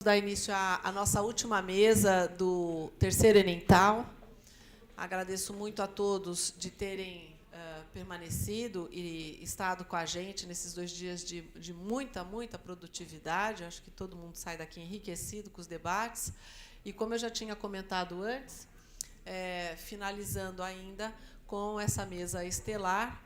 Dar início à nossa última mesa do terceiro Enental. Agradeço muito a todos de terem permanecido e estado com a gente nesses 2 dias de muita produtividade. Acho que todo mundo sai daqui enriquecido com os debates. E, como eu já tinha comentado antes, finalizando ainda com essa mesa estelar,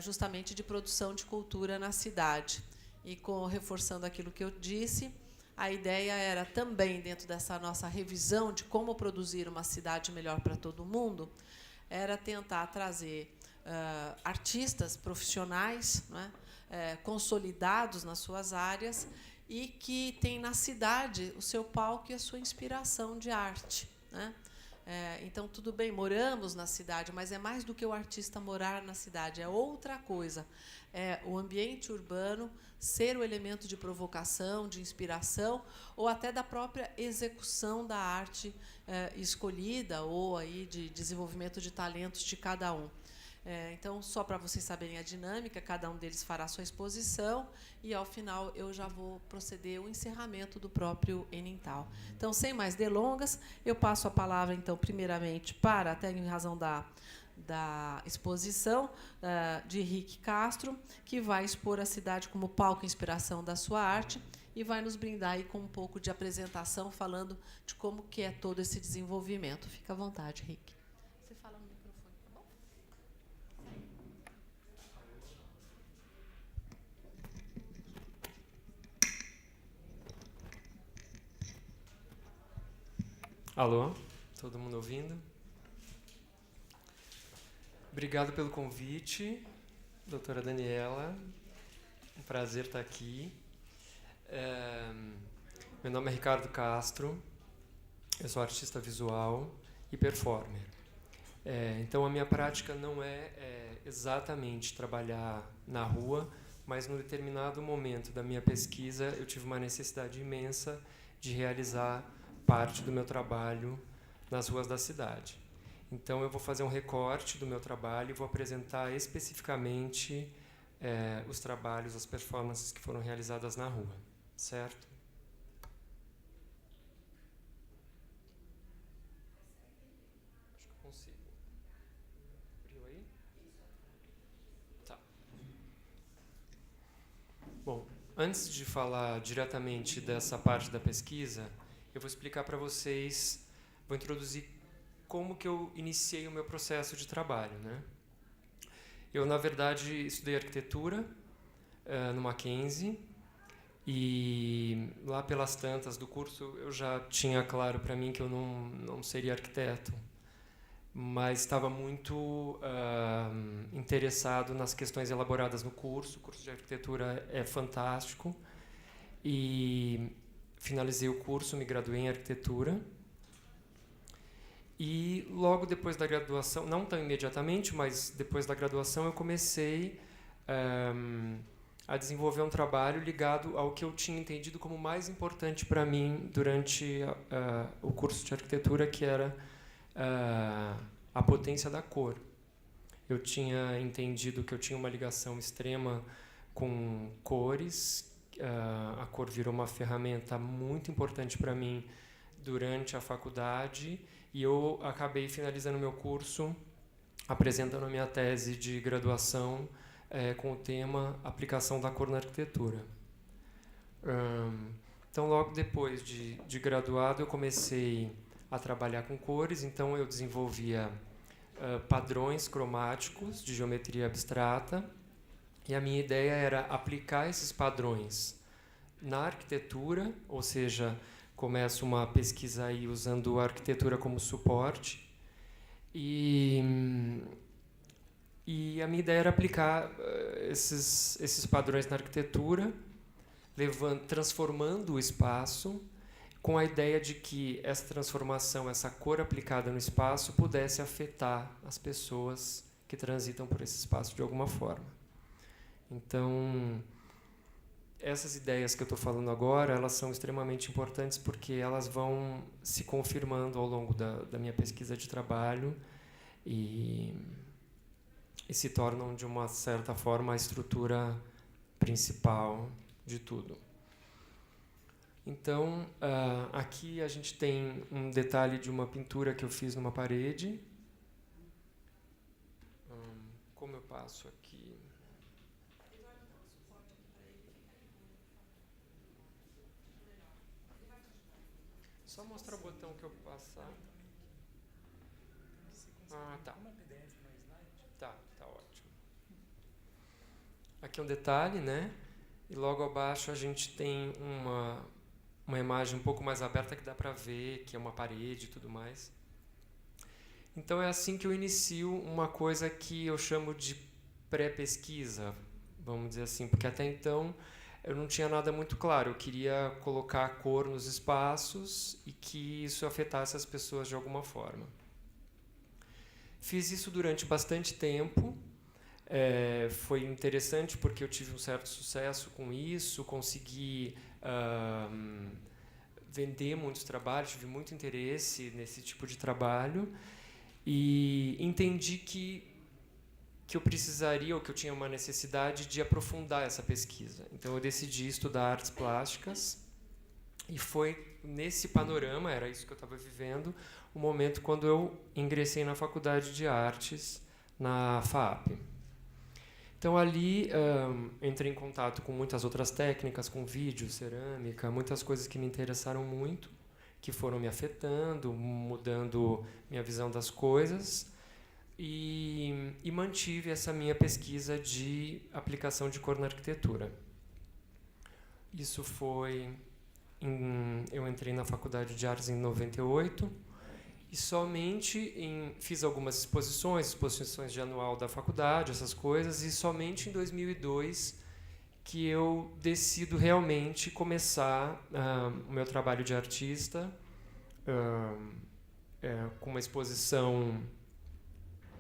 justamente de produção de cultura na cidade. E, reforçando aquilo que eu disse, a ideia era também, dentro dessa nossa revisão de como produzir uma cidade melhor para todo mundo, era tentar trazer artistas profissionais, né, consolidados nas suas áreas e que têm na cidade o seu palco e a sua inspiração de arte, né? Então, tudo bem, moramos na cidade, mas é mais do que o artista morar na cidade, é outra coisa. É o ambiente urbano ser o elemento de provocação, de inspiração, ou até da própria execução da arte escolhida, ou aí de desenvolvimento de talentos de cada um. Então, só para vocês saberem a dinâmica, cada um deles fará a sua exposição e, ao final, eu já vou proceder ao encerramento do próprio Enental. Então, sem mais delongas, eu passo a palavra, então, primeiramente, para, até em razão da exposição, de Henrique Castro, que vai expor a cidade como palco e inspiração da sua arte e vai nos brindar aí com um pouco de apresentação, falando de como que é todo esse desenvolvimento. Fica à vontade, Henrique. Alô, todo mundo ouvindo? Obrigado pelo convite, doutora Daniela. Um prazer estar aqui. Meu nome é Ricardo Castro, eu sou artista visual e performer. Então, a minha prática não é exatamente trabalhar na rua, mas, num determinado momento da minha pesquisa, eu tive uma necessidade imensa de realizar parte do meu trabalho nas ruas da cidade. Então, eu vou fazer um recorte do meu trabalho e vou apresentar especificamente os trabalhos, as performances que foram realizadas na rua, certo? Acho que eu consigo. Abriu aí? Tá. Bom, antes de falar diretamente dessa parte da pesquisa, eu vou explicar para vocês, vou introduzir como que eu iniciei o meu processo de trabalho, né? Eu, na verdade, estudei arquitetura no Mackenzie e, lá pelas tantas do curso, eu já tinha claro para mim que eu não seria arquiteto, mas estava muito interessado nas questões elaboradas no curso. O curso de arquitetura é fantástico e finalizei o curso, me graduei em arquitetura. E logo depois da graduação, não tão imediatamente, mas depois da graduação, eu comecei a desenvolver um trabalho ligado ao que eu tinha entendido como mais importante para mim durante o curso de arquitetura, que era a potência da cor. Eu tinha entendido que eu tinha uma ligação extrema com cores. A cor virou uma ferramenta muito importante para mim durante a faculdade e eu acabei finalizando meu curso apresentando a minha tese de graduação com o tema Aplicação da Cor na Arquitetura. Então, logo depois de graduado, eu comecei a trabalhar com cores, então eu desenvolvia padrões cromáticos de geometria abstrata. E a minha ideia era aplicar esses padrões na arquitetura, ou seja, começo uma pesquisa aí usando a arquitetura como suporte. E a minha ideia era aplicar esses padrões na arquitetura, transformando o espaço, com a ideia de que essa transformação, essa cor aplicada no espaço, pudesse afetar as pessoas que transitam por esse espaço de alguma forma. Então, essas ideias que eu estou falando agora, elas são extremamente importantes porque elas vão se confirmando ao longo da minha pesquisa de trabalho e se tornam, de uma certa forma, a estrutura principal de tudo. Então, aqui a gente tem um detalhe de uma pintura que eu fiz numa parede. Como eu passo aqui? Só mostrar o botão que eu passar. Tá. Tá ótimo. Aqui é um detalhe, né? E logo abaixo a gente tem uma imagem um pouco mais aberta que dá para ver, que é uma parede e tudo mais. Então é assim que eu inicio uma coisa que eu chamo de pré-pesquisa, vamos dizer assim, porque até então eu não tinha nada muito claro. Eu queria colocar cor nos espaços e que isso afetasse as pessoas de alguma forma. Fiz isso durante bastante tempo. Foi interessante porque eu tive um certo sucesso com isso, consegui vender muitos trabalhos, tive muito interesse nesse tipo de trabalho e entendi que eu precisaria, ou que eu tinha uma necessidade de aprofundar essa pesquisa. Então eu decidi estudar artes plásticas e foi nesse panorama, era isso que eu estava vivendo, o momento quando eu ingressei na Faculdade de Artes, na FAAP. Então, ali, entrei em contato com muitas outras técnicas, com vídeo, cerâmica, muitas coisas que me interessaram muito, que foram me afetando, mudando minha visão das coisas, e mantive essa minha pesquisa de aplicação de cor na arquitetura. Isso foi... eu entrei na Faculdade de Artes em 98, e somente fiz algumas exposições de anual da faculdade, essas coisas, e somente em 2002 que eu decido realmente começar o meu trabalho de artista com uma exposição,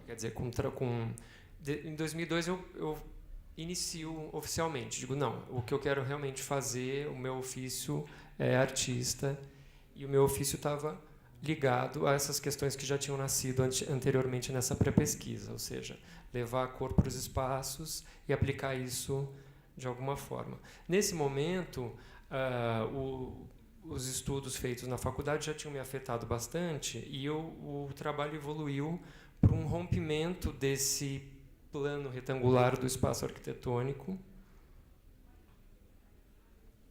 quer dizer, em 2002 eu inicio oficialmente, digo, não, o que eu quero realmente fazer, o meu ofício é artista, e o meu ofício estava ligado a essas questões que já tinham nascido anteriormente nessa pré-pesquisa, ou seja, levar a cor para os espaços e aplicar isso de alguma forma. Nesse momento, os estudos feitos na faculdade já tinham me afetado bastante e o trabalho evoluiu para um rompimento desse plano retangular do espaço arquitetônico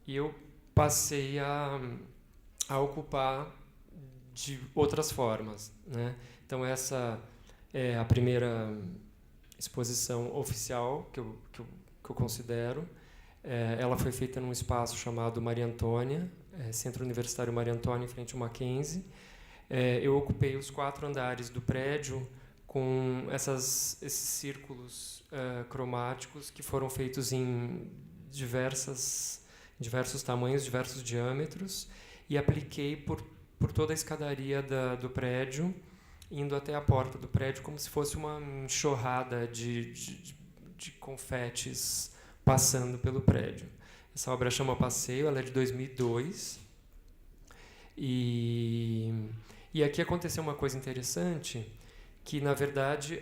e eu passei a ocupar de outras formas, né? Então essa é a primeira exposição oficial que eu considero. Ela foi feita num espaço chamado Maria Antônia, Centro Universitário Maria Antônia, em frente ao Mackenzie. Eu ocupei os 4 andares do prédio com esses círculos cromáticos que foram feitos em diversos tamanhos, diversos diâmetros, e apliquei por toda a escadaria do prédio, indo até a porta do prédio, como se fosse uma enxurrada de confetes passando pelo prédio. Essa obra chama Passeio, ela é de 2002. E aqui aconteceu uma coisa interessante, que, na verdade,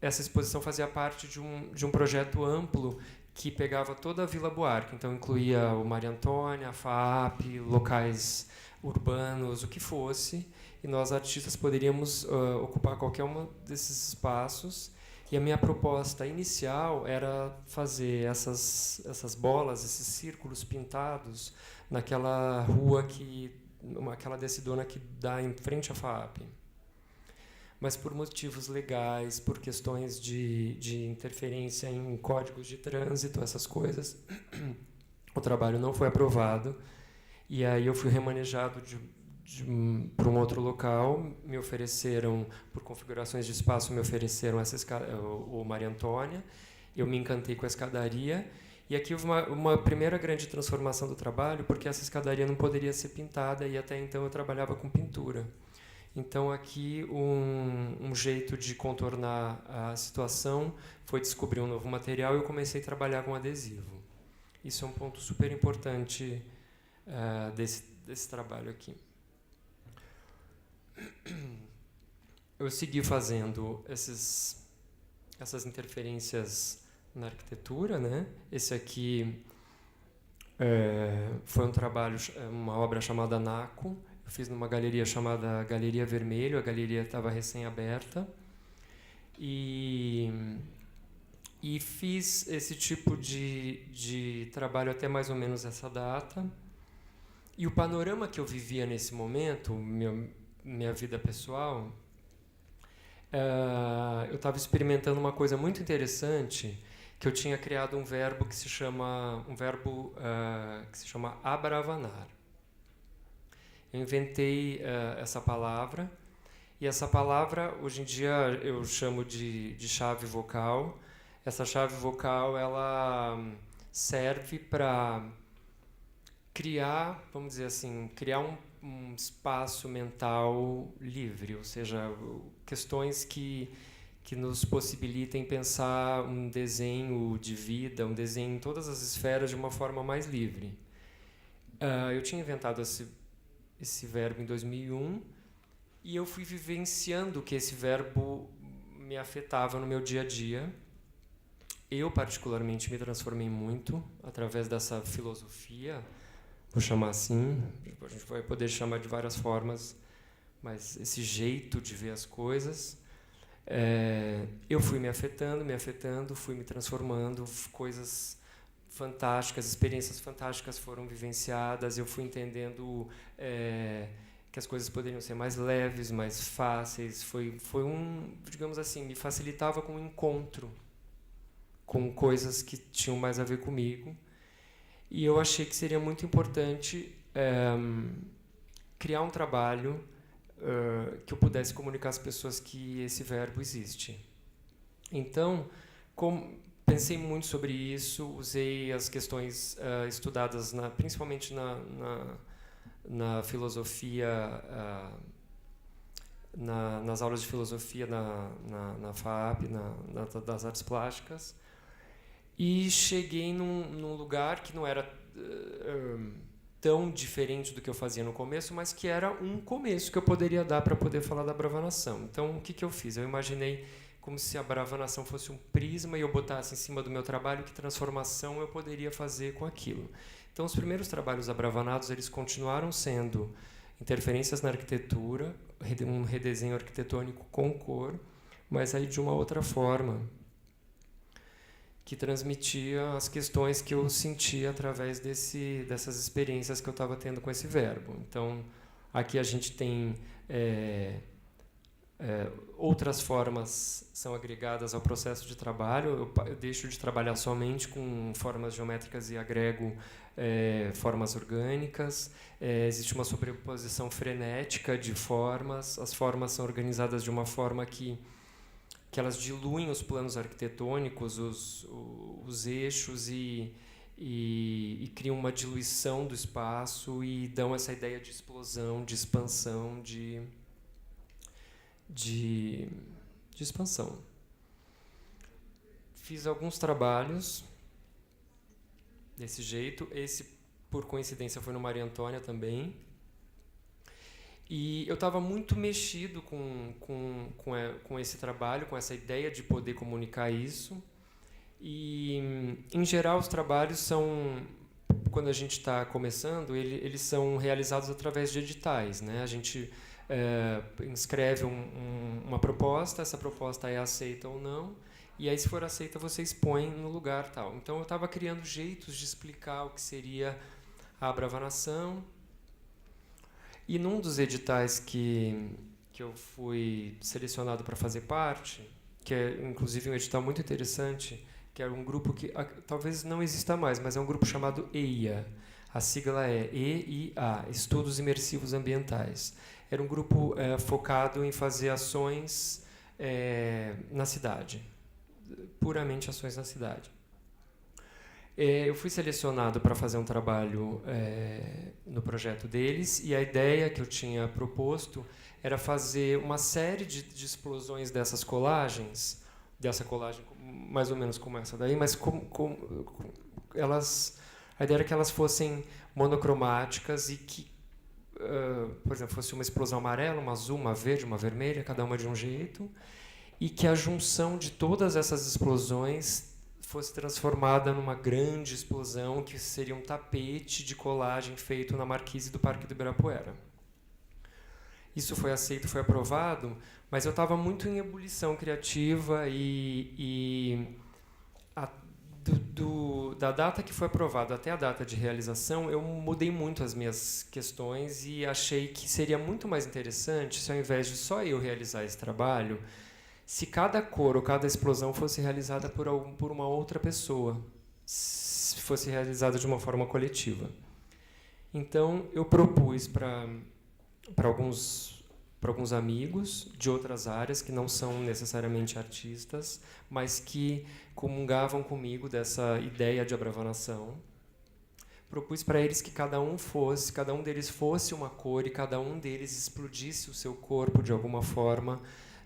essa exposição fazia parte de um projeto amplo que pegava toda a Vila Buarque. Então, incluía o Maria Antônia, a FAAP, locais urbanos, o que fosse, e nós, artistas, poderíamos ocupar qualquer um desses espaços. E a minha proposta inicial era fazer essas bolas, esses círculos pintados naquela rua, aquela descidona que dá em frente à FAAP. Mas por motivos legais, por questões de interferência em códigos de trânsito, essas coisas, o trabalho não foi aprovado. E aí eu fui remanejado para um outro local, me ofereceram, por configurações de espaço, me ofereceram o Maria Antônia, eu me encantei com a escadaria, e aqui houve uma primeira grande transformação do trabalho, porque essa escadaria não poderia ser pintada, e até então eu trabalhava com pintura. Então, aqui, um jeito de contornar a situação foi descobrir um novo material e eu comecei a trabalhar com adesivo. Isso é um ponto super importante desse trabalho aqui. Eu segui fazendo essas interferências na arquitetura, né? Esse aqui Foi um trabalho, uma obra chamada Naco. Eu fiz numa galeria chamada Galeria Vermelho. A galeria estava recém-aberta. E fiz esse tipo de trabalho até mais ou menos essa data. E o panorama que eu vivia nesse momento, minha vida pessoal, eu estava experimentando uma coisa muito interessante, que eu tinha criado um verbo que se chama abravanar. Eu inventei essa palavra, e essa palavra hoje em dia eu chamo de chave vocal. Essa chave vocal ela serve para criar, vamos dizer assim, criar um espaço mental livre, ou seja, questões que nos possibilitem pensar um desenho de vida, um desenho em todas as esferas de uma forma mais livre. Eu tinha inventado esse verbo em 2001 e eu fui vivenciando que esse verbo me afetava no meu dia a dia. Eu, particularmente, me transformei muito através dessa filosofia, vou chamar assim, a gente vai poder chamar de várias formas, mas esse jeito de ver as coisas, eu fui me afetando, fui me transformando, coisas fantásticas, experiências fantásticas foram vivenciadas, eu fui entendendo que as coisas poderiam ser mais leves, mais fáceis, foi digamos assim, me facilitava com o encontro com coisas que tinham mais a ver comigo. E eu achei que seria muito importante criar um trabalho que eu pudesse comunicar às pessoas que esse verbo existe. Então, pensei muito sobre isso, usei as questões estudadas principalmente na filosofia, nas aulas de filosofia na FAAP, das artes plásticas, e cheguei num lugar que não era tão diferente do que eu fazia no começo, mas que era um começo que eu poderia dar para poder falar da bravanação. Então, o que eu fiz? Eu imaginei como se a bravanação fosse um prisma e eu botasse em cima do meu trabalho que transformação eu poderia fazer com aquilo. Então, os primeiros trabalhos abravanados, eles continuaram sendo interferências na arquitetura, um redesenho arquitetônico com cor, mas aí de uma outra forma, que transmitia as questões que eu sentia através dessas experiências que eu estava tendo com esse verbo. Então, aqui a gente tem outras formas são agregadas ao processo de trabalho. Eu deixo de trabalhar somente com formas geométricas e agrego formas orgânicas. Existe uma sobreposição frenética de formas. As formas são organizadas de uma forma que elas diluem os planos arquitetônicos, os eixos e criam uma diluição do espaço e dão essa ideia de explosão, de expansão, de expansão. Fiz alguns trabalhos desse jeito. Esse, por coincidência, foi no Maria Antônia também. E eu estava muito mexido com esse trabalho, com essa ideia de poder comunicar isso. E, em geral, os trabalhos são, quando a gente está começando, eles são realizados através de editais, né? A gente inscreve uma proposta, essa proposta é aceita ou não, e aí, se for aceita, você expõe no lugar tal. Então, eu estava criando jeitos de explicar o que seria a bravanação. E num dos editais que eu fui selecionado para fazer parte, que é inclusive um edital muito interessante, que era um grupo que talvez não exista mais, mas é um grupo chamado EIA. A sigla é EIA, Estudos Imersivos Ambientais. Era um grupo focado em fazer ações na cidade, puramente ações na cidade. Eu fui selecionado para fazer um trabalho no projeto deles, e a ideia que eu tinha proposto era fazer uma série de explosões dessas colagens, dessa colagem mais ou menos como essa daí, mas a ideia era que elas fossem monocromáticas e que, por exemplo, fosse uma explosão amarela, uma azul, uma verde, uma vermelha, cada uma de um jeito, e que a junção de todas essas explosões fosse transformada numa grande explosão que seria um tapete de colagem feito na marquise do Parque do Ibirapuera. Isso foi aceito, foi aprovado, mas eu estava muito em ebulição criativa da data que foi aprovado até a data de realização, eu mudei muito as minhas questões e achei que seria muito mais interessante, se ao invés de só eu realizar esse trabalho, se cada cor ou cada explosão fosse realizada por uma outra pessoa, se fosse realizada de uma forma coletiva. Então, eu propus para alguns amigos de outras áreas que não são necessariamente artistas, mas que comungavam comigo dessa ideia de abravanação. Propus para eles que cada um deles fosse uma cor e cada um deles explodisse o seu corpo de alguma forma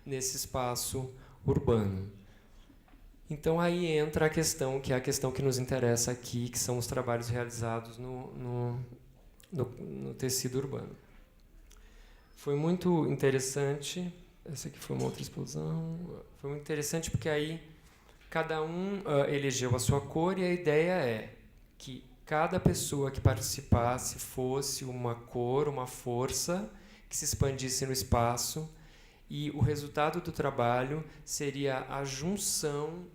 nesse espaço urbano. Então aí entra a questão, que é a questão que nos interessa aqui, que são os trabalhos realizados no tecido urbano. Foi muito interessante, essa aqui foi uma outra explosão, foi muito interessante porque aí cada um elegeu a sua cor e a ideia é que cada pessoa que participasse fosse uma cor, uma força que se expandisse no espaço, e o resultado do trabalho seria a junção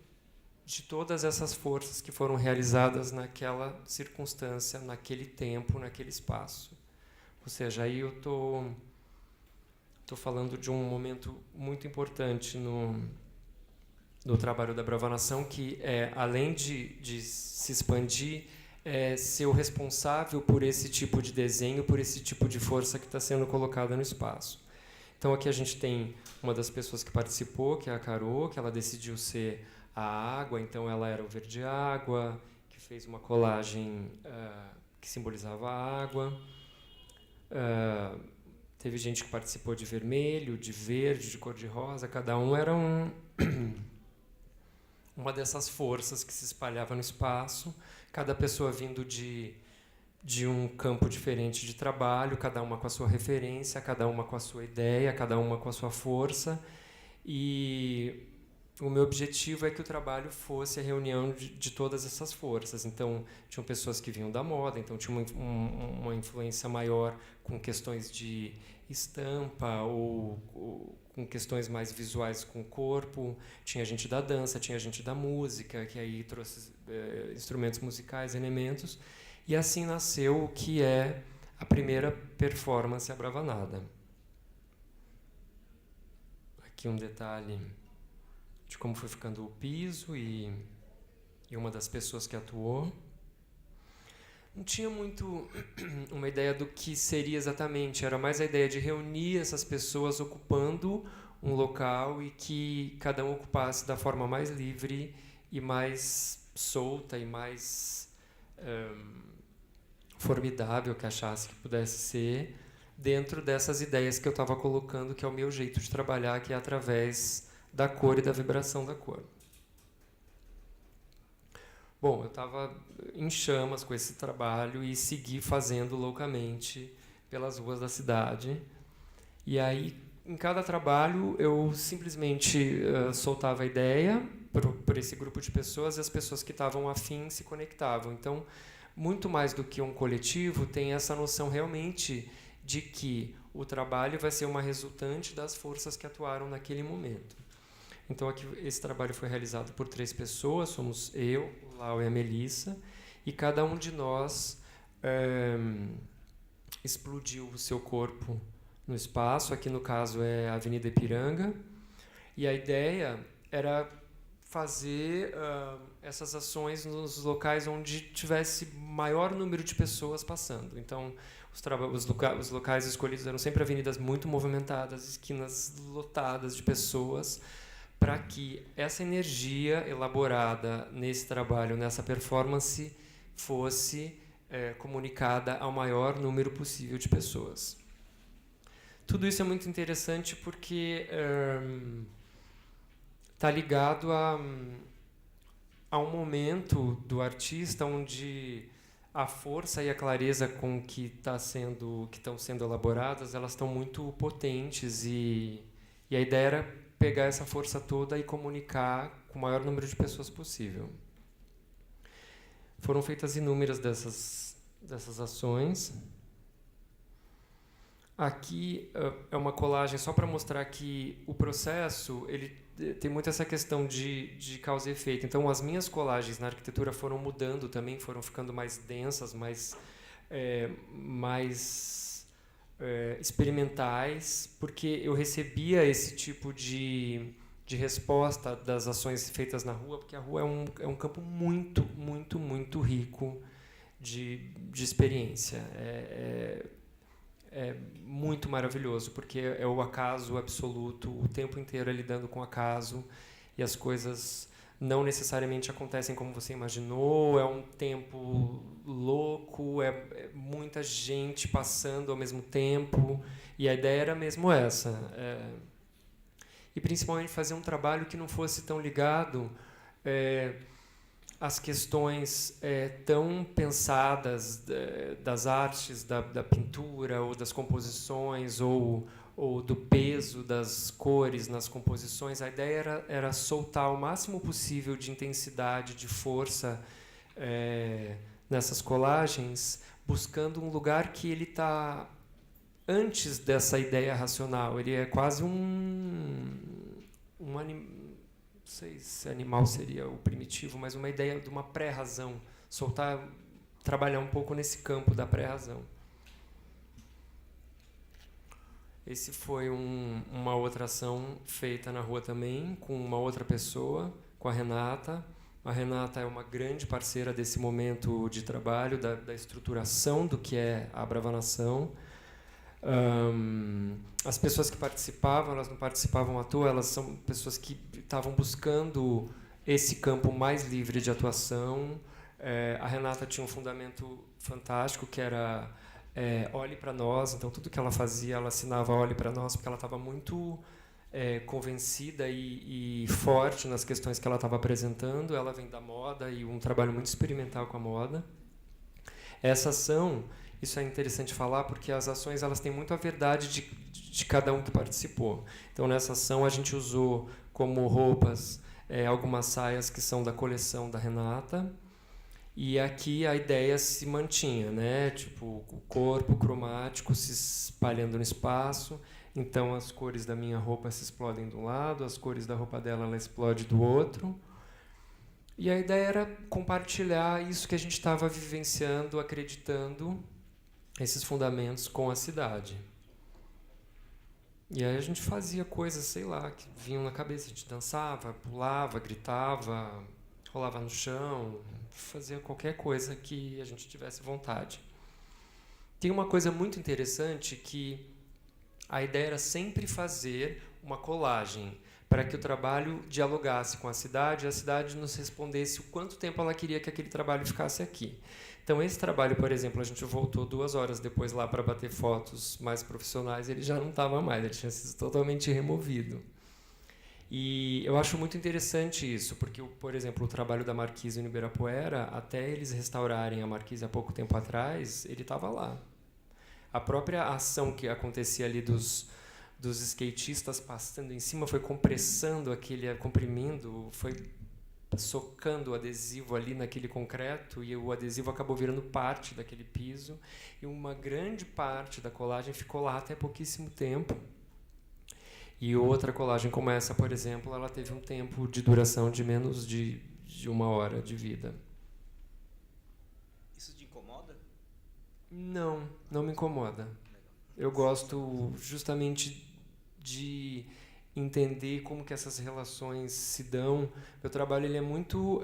de todas essas forças que foram realizadas naquela circunstância, naquele tempo, naquele espaço. Ou seja, aí eu estou falando de um momento muito importante no trabalho da bravanação, que é, além de se expandir, ser o responsável por esse tipo de desenho, por esse tipo de força que está sendo colocada no espaço. Então, aqui a gente tem uma das pessoas que participou, que é a Carô, que ela decidiu ser a água, então ela era o verde-água, que fez uma colagem que simbolizava a água. Teve gente que participou de vermelho, de verde, de cor-de-rosa, cada um era uma dessas forças que se espalhava no espaço, cada pessoa vindo de um campo diferente de trabalho, cada uma com a sua referência, cada uma com a sua ideia, cada uma com a sua força. E o meu objetivo é que o trabalho fosse a reunião de todas essas forças. Então, tinham pessoas que vinham da moda, então tinha uma influência maior com questões de estampa ou com questões mais visuais com o corpo. Tinha gente da dança, tinha gente da música, que aí trouxe instrumentos musicais, elementos. E assim nasceu o que é a primeira performance abravanada. Aqui um detalhe de como foi ficando o piso e uma das pessoas que atuou. Não tinha muito uma ideia do que seria exatamente, era mais a ideia de reunir essas pessoas ocupando um local e que cada um ocupasse da forma mais livre e mais solta e mais formidável que achasse que pudesse ser, dentro dessas ideias que eu estava colocando, que é o meu jeito de trabalhar, que é através da cor e da vibração da cor. Bom, eu estava em chamas com esse trabalho e segui fazendo loucamente pelas ruas da cidade. E aí, em cada trabalho, eu simplesmente soltava a ideia por esse grupo de pessoas e as pessoas que estavam afim se conectavam. Então, muito mais do que um coletivo, tem essa noção realmente de que o trabalho vai ser uma resultante das forças que atuaram naquele momento. Então, aqui, esse trabalho foi realizado por 3 pessoas, somos eu, o Lau e a Melissa, e cada um de nós explodiu o seu corpo no espaço. Aqui, no caso, é a Avenida Ipiranga, e a ideia era fazer essas ações nos locais onde tivesse maior número de pessoas passando. Então, os locais escolhidos eram sempre avenidas muito movimentadas, esquinas lotadas de pessoas, para que essa energia elaborada nesse trabalho, nessa performance, fosse comunicada ao maior número possível de pessoas. Tudo isso é muito interessante porque está ligado a um momento do artista onde a força e a clareza com que estão sendo elaboradas, elas estão muito potentes e a ideia era pegar essa força toda e comunicar com o maior número de pessoas possível. Foram feitas inúmeras dessas ações. Aqui é uma colagem só para mostrar que o processo ele tem muito essa questão de causa e efeito. Então, as minhas colagens na arquitetura foram mudando também, foram ficando mais densas, mais experimentais, porque eu recebia esse tipo de resposta das ações feitas na rua, porque a rua é um campo muito, muito, muito rico de experiência. É muito maravilhoso, porque é o acaso absoluto, o tempo inteiro é lidando com o acaso, e as coisas não necessariamente acontecem como você imaginou, é um tempo louco, é muita gente passando ao mesmo tempo, e a ideia era mesmo essa. E principalmente fazer um trabalho que não fosse tão ligado às questões tão pensadas das artes, da pintura, ou das composições, ou do peso das cores nas composições. A ideia era soltar o máximo possível de intensidade, de força nessas colagens, buscando um lugar que ele está antes dessa ideia racional. Ele é quase não sei se animal seria o primitivo, mas uma ideia de uma pré-razão, trabalhar um pouco nesse campo da pré-razão. Esse foi uma outra ação feita na rua também, com uma outra pessoa, com a Renata. A Renata é uma grande parceira desse momento de trabalho, da estruturação do que é a Bravanação. As pessoas que participavam, elas não participavam à toa, elas são pessoas que estavam buscando esse campo mais livre de atuação. A Renata tinha um fundamento fantástico, que era olhe para nós. Então, tudo que ela fazia, ela assinava olhe para nós, porque ela estava muito convencida e forte nas questões que ela estava apresentando. Ela vem da moda e um trabalho muito experimental com a moda. Essa ação, isso é interessante falar, porque as ações elas têm muito a verdade de cada um que participou. Então, nessa ação, a gente usou como roupas algumas saias que são da coleção da Renata, e aqui a ideia se mantinha, né? Tipo, o corpo cromático se espalhando no espaço. Então, as cores da minha roupa se explodem de um lado, as cores da roupa dela ela explode do outro. E a ideia era compartilhar isso que a gente estava vivenciando, acreditando, esses fundamentos com a cidade. E aí a gente fazia coisas, sei lá, que vinham na cabeça. A gente dançava, pulava, gritava, rolava no chão, fazia qualquer coisa que a gente tivesse vontade. Tem uma coisa muito interessante, que a ideia era sempre fazer uma colagem para que o trabalho dialogasse com a cidade e a cidade nos respondesse o quanto tempo ela queria que aquele trabalho ficasse aqui. Então, esse trabalho, por exemplo, a gente voltou 2 horas depois lá para bater fotos mais profissionais, ele já não estava mais, ele tinha sido totalmente removido. E eu acho muito interessante isso, porque, por exemplo, o trabalho da Marquise no Ibirapuera, até eles restaurarem a Marquise há pouco tempo atrás, ele estava lá. A própria ação que acontecia ali dos skatistas passando em cima foi comprimindo, foi socando o adesivo ali naquele concreto, e o adesivo acabou virando parte daquele piso, e uma grande parte da colagem ficou lá até pouquíssimo tempo. E outra colagem como essa, por exemplo, ela teve um tempo de duração de menos de 1 hora de vida. Isso te incomoda? Não, não me incomoda. Eu gosto justamente de entender como que essas relações se dão. Meu trabalho ele é muito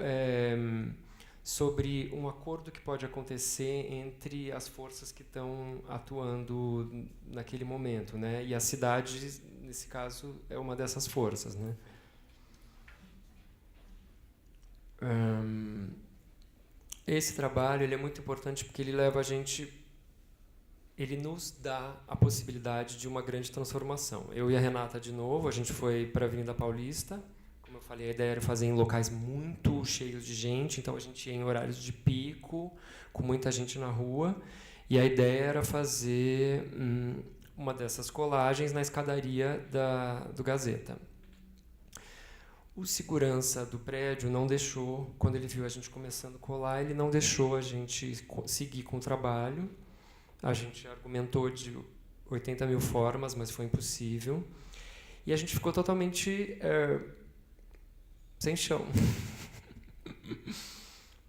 sobre um acordo que pode acontecer entre as forças que estão atuando naquele momento, né? E a cidade, nesse caso, é uma dessas forças, né? Esse trabalho ele é muito importante porque ele leva a gente, ele nos dá a possibilidade de uma grande transformação. Eu e a Renata, de novo, a gente foi para a Avenida Paulista. Como eu falei, a ideia era fazer em locais muito cheios de gente, então a gente ia em horários de pico, com muita gente na rua, e a ideia era fazer uma dessas colagens na escadaria do Gazeta. O segurança do prédio não deixou, quando ele viu a gente começando a colar, ele não deixou a gente seguir com o trabalho. A gente argumentou de 80 mil formas, mas foi impossível. E a gente ficou totalmente sem chão.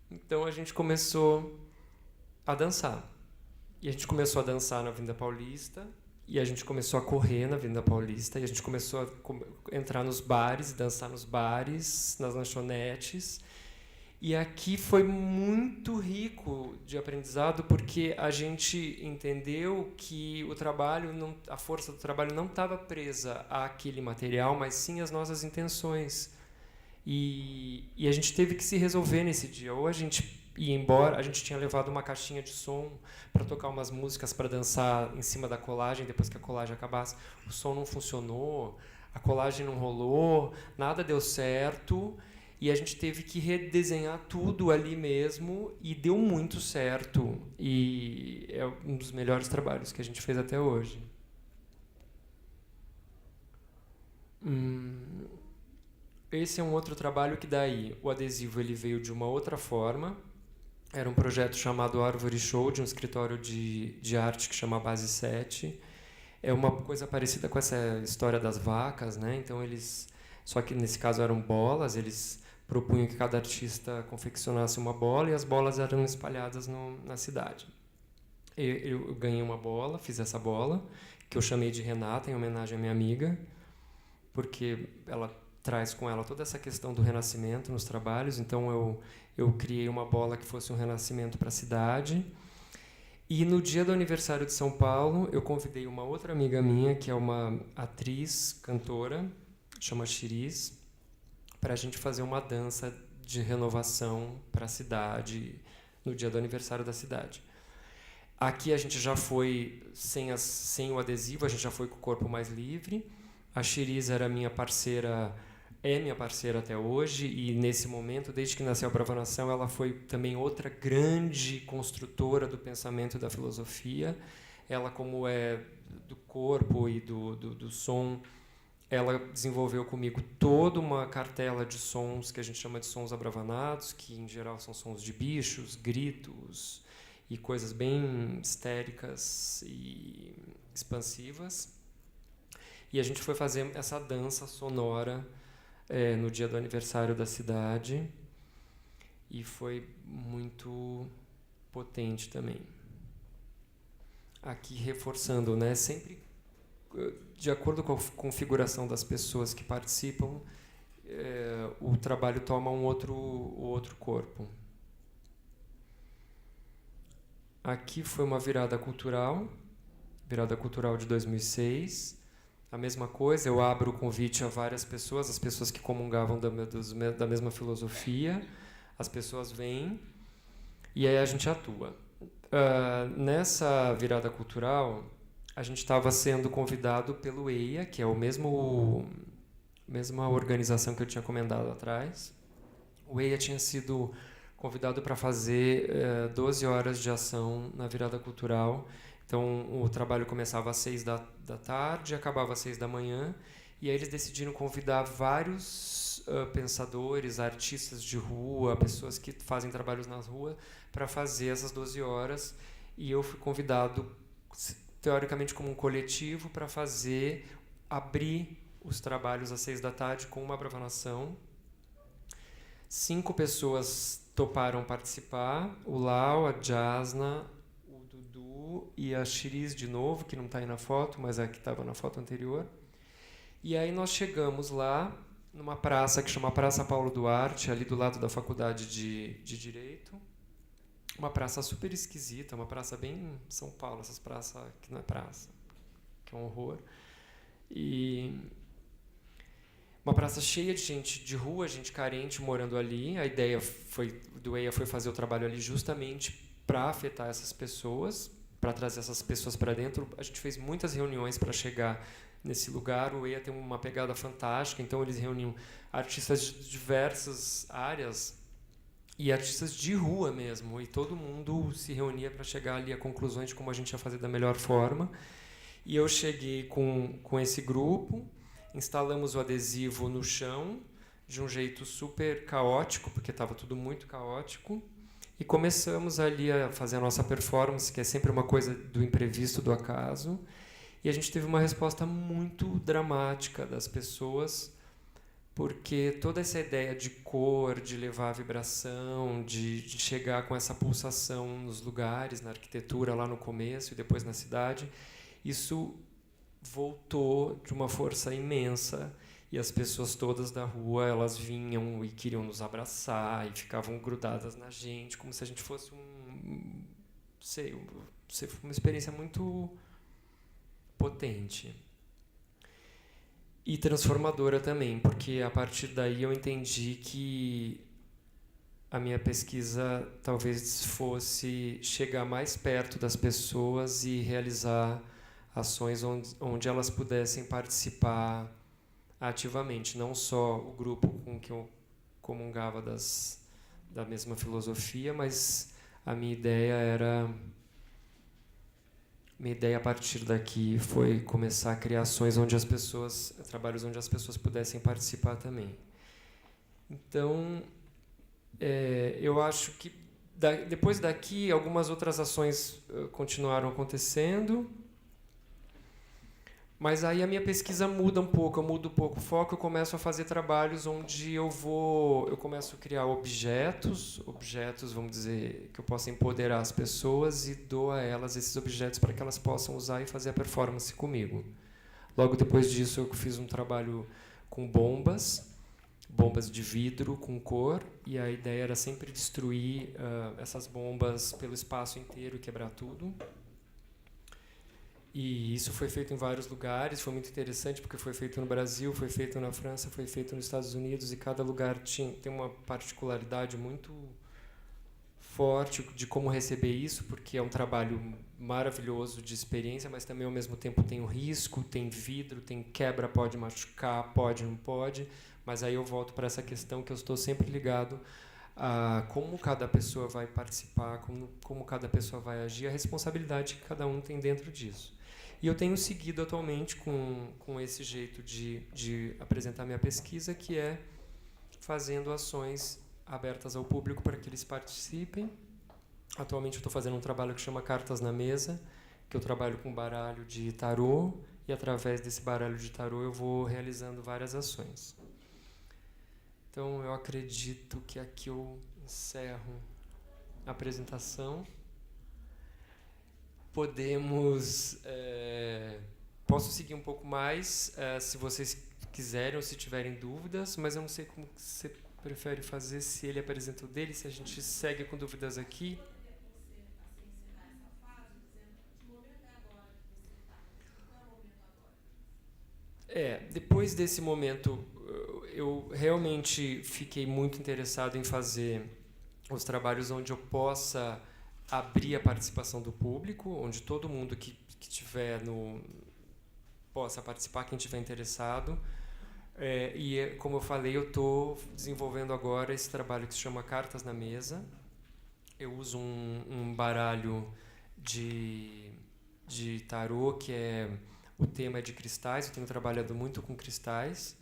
Então a gente começou a dançar. E a gente começou a dançar na Avenida Paulista, e a gente começou a correr na Avenida Paulista, e a gente começou a entrar nos bares, dançar nos bares, nas lanchonetes. E aqui foi muito rico de aprendizado, porque a gente entendeu que o trabalho, a força do trabalho não estava presa àquele material, mas sim às nossas intenções. E a gente teve que se resolver nesse dia. Ou a gente ia embora, a gente tinha levado uma caixinha de som para tocar umas músicas para dançar em cima da colagem, depois que a colagem acabasse. O som não funcionou, a colagem não rolou, nada deu certo. E a gente teve que redesenhar tudo ali mesmo, e deu muito certo. E é um dos melhores trabalhos que a gente fez até hoje. Esse é um outro trabalho que daí o adesivo ele veio de uma outra forma. Era um projeto chamado Árvore Show, de um escritório de arte que chama Base 7. É uma coisa parecida com essa história das vacas, né? Então só que nesse caso eram bolas, eles propunham que cada artista confeccionasse uma bola, e as bolas eram espalhadas na cidade. Eu ganhei uma bola, fiz essa bola, que eu chamei de Renata, em homenagem à minha amiga, porque ela traz com ela toda essa questão do renascimento nos trabalhos. Então eu criei uma bola que fosse um renascimento para a cidade. E no dia do aniversário de São Paulo, eu convidei uma outra amiga minha, que é uma atriz, cantora, chama Chiriz, para a gente fazer uma dança de renovação para a cidade, no dia do aniversário da cidade. Aqui a gente já foi sem o adesivo, a gente já foi com o corpo mais livre. A Chiriz era minha parceira, é minha parceira até hoje, e nesse momento, desde que nasceu a Brava Nação, ela foi também outra grande construtora do pensamento e da filosofia. Ela, como é do corpo e do som, ela desenvolveu comigo toda uma cartela de sons que a gente chama de sons abravanados, que em geral são sons de bichos, gritos e coisas bem histéricas e expansivas. E a gente foi fazer essa dança sonora no dia do aniversário da cidade, e foi muito potente também. Aqui reforçando, né, sempre de acordo com a configuração das pessoas que participam, o trabalho toma um outro corpo. Aqui foi uma virada cultural de 2006. A mesma coisa, eu abro o convite a várias pessoas, as pessoas que comungavam da mesma filosofia, as pessoas vêm e aí a gente atua. Nessa virada cultural, a gente estava sendo convidado pelo EIA, que é a mesma organização que eu tinha comentado atrás. O EIA tinha sido convidado para fazer 12 horas de ação na virada cultural. Então, o trabalho começava às 6 da tarde e acabava às 6 da manhã. E aí eles decidiram convidar vários pensadores, artistas de rua, pessoas que fazem trabalhos nas ruas, para fazer essas 12 horas. E eu fui convidado, teoricamente, como um coletivo, para abrir os trabalhos às 6 da tarde com uma bravanação. 5 pessoas toparam participar: o Lau, a Jasna, e a Chiriz de novo, que não está aí na foto, mas é a que estava na foto anterior. E aí nós chegamos lá, numa praça que chama Praça Paulo Duarte, ali do lado da Faculdade de Direito. Uma praça super esquisita, uma praça bem São Paulo, essas praças que não é praça, que é um horror. E uma praça cheia de gente de rua, gente carente morando ali. A ideia do EIA foi fazer o trabalho ali justamente para afetar essas pessoas, para trazer essas pessoas para dentro. A gente fez muitas reuniões para chegar nesse lugar. O EIA tem uma pegada fantástica, então eles reuniam artistas de diversas áreas e artistas de rua mesmo, e todo mundo se reunia para chegar ali a conclusões de como a gente ia fazer da melhor forma. E eu cheguei com esse grupo, instalamos o adesivo no chão, de um jeito super caótico, porque estava tudo muito caótico, e começamos ali a fazer a nossa performance, que é sempre uma coisa do imprevisto, do acaso, e a gente teve uma resposta muito dramática das pessoas, porque toda essa ideia de cor, de levar a vibração, de chegar com essa pulsação nos lugares, na arquitetura lá no começo e depois na cidade, isso voltou de uma força imensa, e as pessoas todas da rua, elas vinham e queriam nos abraçar e ficavam grudadas na gente, como se a gente fosse uma experiência muito potente. E transformadora também, porque a partir daí eu entendi que a minha pesquisa talvez fosse chegar mais perto das pessoas e realizar ações onde elas pudessem participar ativamente, não só o grupo com que eu comungava da mesma filosofia, mas a minha ideia a partir daqui foi começar a criar ações trabalhos onde as pessoas pudessem participar também. Então, eu acho que depois daqui algumas outras ações continuaram acontecendo, mas aí a minha pesquisa muda um pouco, eu mudo um pouco o foco, eu começo a fazer trabalhos onde eu começo a criar objetos, vamos dizer, que eu possa empoderar as pessoas e dou a elas esses objetos para que elas possam usar e fazer a performance comigo. Logo depois disso, eu fiz um trabalho com bombas de vidro com cor, e a ideia era sempre destruir essas bombas pelo espaço inteiro e quebrar tudo. E isso foi feito em vários lugares, foi muito interessante porque foi feito no Brasil, foi feito na França, foi feito nos Estados Unidos, e cada lugar tem uma particularidade muito forte de como receber isso, porque é um trabalho maravilhoso de experiência, mas também ao mesmo tempo tem o risco, tem vidro, tem quebra, pode machucar, pode, não pode, mas aí eu volto para essa questão que eu estou sempre ligado a como cada pessoa vai participar, como cada pessoa vai agir, a responsabilidade que cada um tem dentro disso. E eu tenho seguido atualmente com esse jeito de apresentar minha pesquisa, que é fazendo ações abertas ao público para que eles participem. Atualmente eu estou fazendo um trabalho que chama Cartas na Mesa, que eu trabalho com baralho de tarô, e através desse baralho de tarô eu vou realizando várias ações. Então eu acredito que aqui eu encerro a apresentação. Posso seguir um pouco mais, se vocês quiserem ou se tiverem dúvidas, mas eu não sei como você prefere fazer, se ele apresenta o dele, se a gente segue com dúvidas aqui. Depois desse momento, eu realmente fiquei muito interessado em fazer os trabalhos onde eu possa abrir a participação do público, onde todo mundo que tiver possa participar, quem tiver interessado. Como eu falei, eu estou desenvolvendo agora esse trabalho que se chama Cartas na Mesa. Eu uso um baralho de tarô, que o tema é de cristais, eu tenho trabalhado muito com cristais.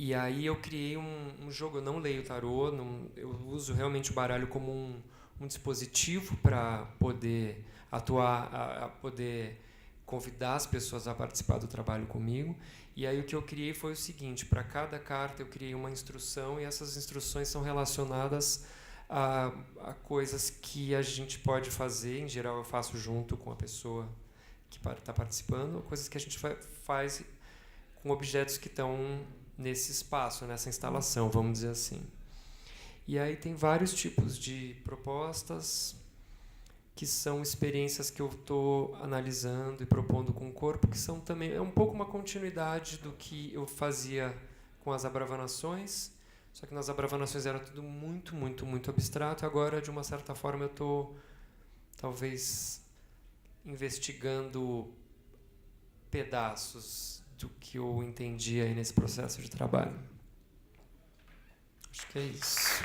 E aí eu criei um jogo, eu não leio tarô, eu uso realmente o baralho como um dispositivo para poder atuar, a poder convidar as pessoas a participar do trabalho comigo. E aí o que eu criei foi o seguinte: para cada carta eu criei uma instrução, e essas instruções são relacionadas a coisas que a gente pode fazer. Em geral eu faço junto com a pessoa que está participando, coisas que a gente faz com objetos que estão nesse espaço, nessa instalação, vamos dizer assim. E aí tem vários tipos de propostas, que são experiências que eu estou analisando e propondo com o corpo, que são também um pouco uma continuidade do que eu fazia com as abravanações, só que nas abravanações era tudo muito, muito, muito abstrato. Agora, de uma certa forma, eu estou talvez investigando pedaços do que eu entendi aí nesse processo de trabalho. Acho que é isso.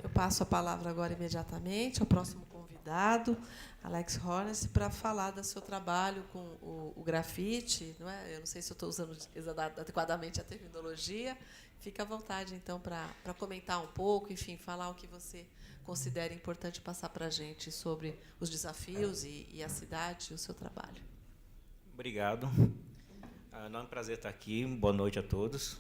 Eu passo a palavra agora imediatamente ao próximo convidado, Alex Hornes, para falar do seu trabalho com o grafite. Não é? Eu não sei se eu estou usando adequadamente a terminologia. Fica à vontade, então, para comentar um pouco, enfim, falar o que você considera importante passar para a gente sobre os desafios e a cidade e o seu trabalho. Obrigado. É um prazer estar aqui. Boa noite a todos.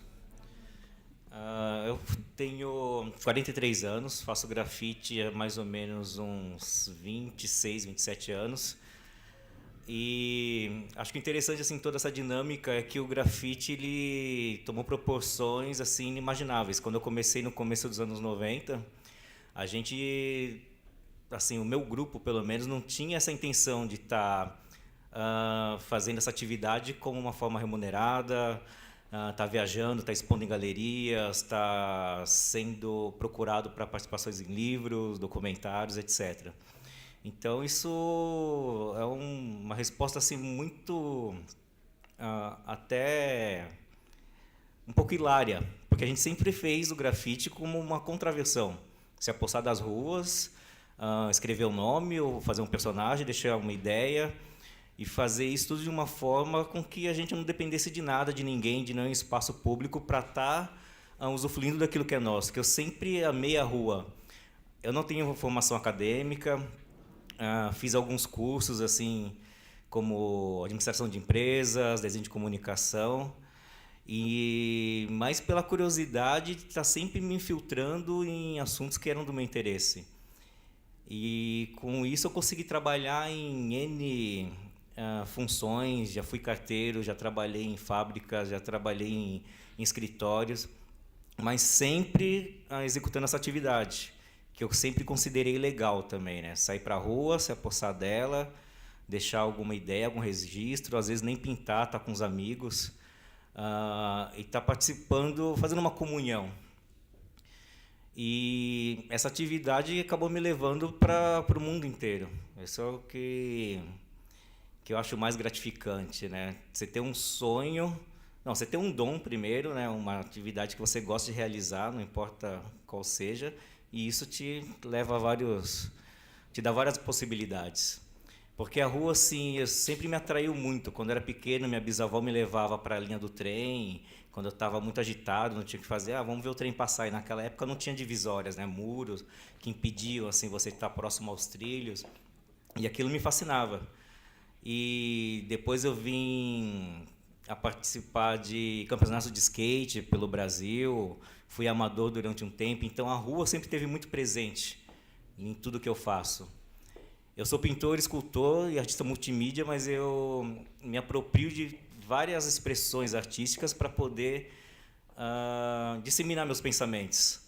Eu tenho 43 anos, faço grafite há mais ou menos uns 26, 27 anos. E acho que interessante assim toda essa dinâmica é que o grafite ele tomou proporções assim inimagináveis. Quando eu comecei no começo dos anos 90, a gente, assim, o meu grupo pelo menos não tinha essa intenção de estar fazendo essa atividade como uma forma remunerada, tá viajando, tá expondo em galerias, tá sendo procurado para participações em livros, documentários, etc. Então isso é uma resposta assim muito até um pouco hilária, porque a gente sempre fez o grafite como uma contraversão, se apossar das ruas, escrever o nome ou fazer um personagem, deixar uma ideia e fazer isso tudo de uma forma com que a gente não dependesse de nada, de ninguém, de nenhum espaço público para estar usufruindo daquilo que é nosso, que eu sempre amei a rua. Eu não tenho formação acadêmica, fiz alguns cursos assim como administração de empresas, desenho de comunicação, e mais pela curiosidade de estar sempre me infiltrando em assuntos que eram do meu interesse. E com isso eu consegui trabalhar em N funções, já fui carteiro, já trabalhei em fábricas, já trabalhei em escritórios, mas sempre executando essa atividade, que eu sempre considerei legal também, né? Sair para a rua, se apossar dela, deixar alguma ideia, algum registro, às vezes nem pintar, estar com os amigos, e estar participando, fazendo uma comunhão. E essa atividade acabou me levando para o mundo inteiro. Isso é o que eu acho mais gratificante, né? Você ter um sonho, não, você ter um dom primeiro, né? Uma atividade que você gosta de realizar, não importa qual seja, e isso te leva te dá várias possibilidades. Porque a rua, assim, sempre me atraiu muito. Quando eu era pequeno, minha bisavó me levava para a linha do trem. Quando eu estava muito agitado, não tinha o que fazer, vamos ver o trem passar. E naquela época não tinha divisórias, né, muros que impediam assim você estar próximo aos trilhos. E aquilo me fascinava. E depois eu vim a participar de campeonatos de skate pelo Brasil. Fui amador durante um tempo, então a rua sempre esteve muito presente em tudo que eu faço. Eu sou pintor, escultor e artista multimídia, mas eu me aproprio de várias expressões artísticas para poder disseminar meus pensamentos.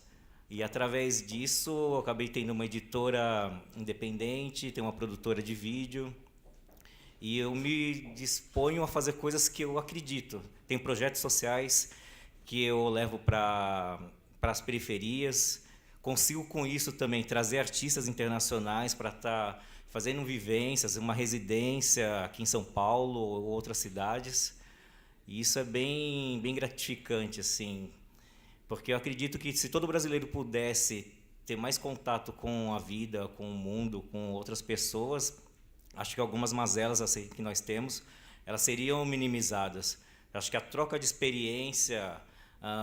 E, através disso, eu acabei tendo uma editora independente, tenho uma produtora de vídeo, e eu me disponho a fazer coisas que eu acredito. Tenho projetos sociais que eu levo para as periferias. Consigo, com isso, também trazer artistas internacionais para estar fazendo vivências, uma residência aqui em São Paulo ou outras cidades. E isso é bem gratificante, assim, porque eu acredito que se todo brasileiro pudesse ter mais contato com a vida, com o mundo, com outras pessoas, acho que algumas mazelas assim, que nós temos, elas seriam minimizadas. Acho que a troca de experiência,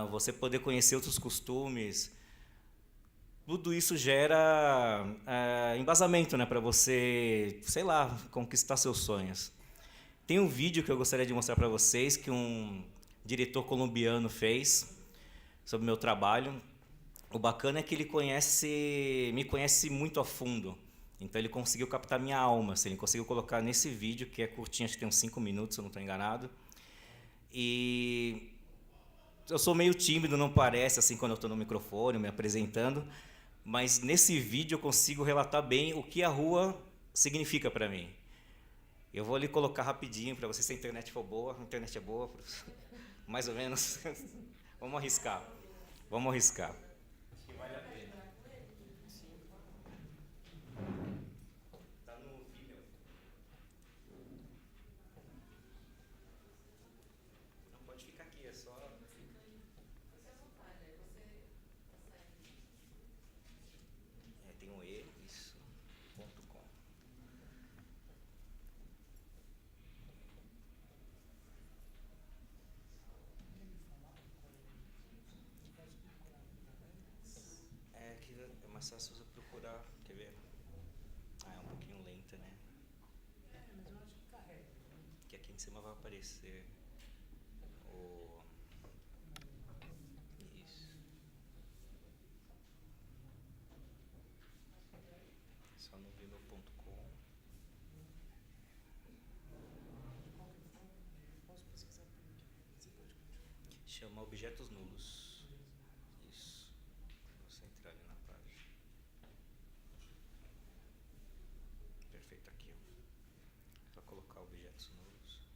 você poder conhecer outros costumes, tudo isso gera embasamento, né, para você, sei lá, conquistar seus sonhos. Tem um vídeo que eu gostaria de mostrar para vocês que um diretor colombiano fez sobre o meu trabalho. O bacana é que ele me conhece muito a fundo. Então ele conseguiu captar minha alma. Assim, ele conseguiu colocar nesse vídeo, que é curtinho, acho que tem uns 5 minutos, se eu não estou enganado. E eu sou meio tímido, não parece, assim, quando eu estou no microfone, me apresentando. Mas nesse vídeo eu consigo relatar bem o que a rua significa para mim. Eu vou ali colocar rapidinho para vocês, se a internet for boa. A internet é boa, mais ou menos. Vamos arriscar. Vamos arriscar. Acho que vale a pena. Está no Vimeo. Não pode ficar aqui, é só... mais fácil você procurar, quer ver? É um pouquinho lenta, né? Mas eu acho que carrega. Que aqui em cima vai aparecer o... Isso. Só não vi meu ponto .com. Posso pesquisar por aqui? Você pode continuar. Chama Objetos Nulos. Isso. Você entrar ali na página. Perfeito, aqui, ó. Só colocar objetos nulos.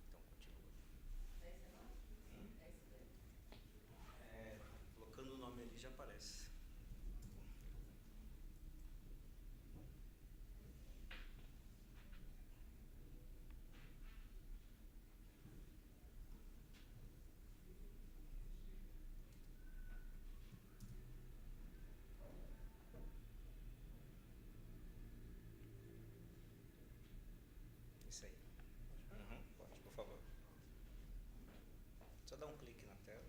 Então, continua. Colocando o nome ali já aparece. Isso aí. Pode, por favor. Só dá um clique na tela.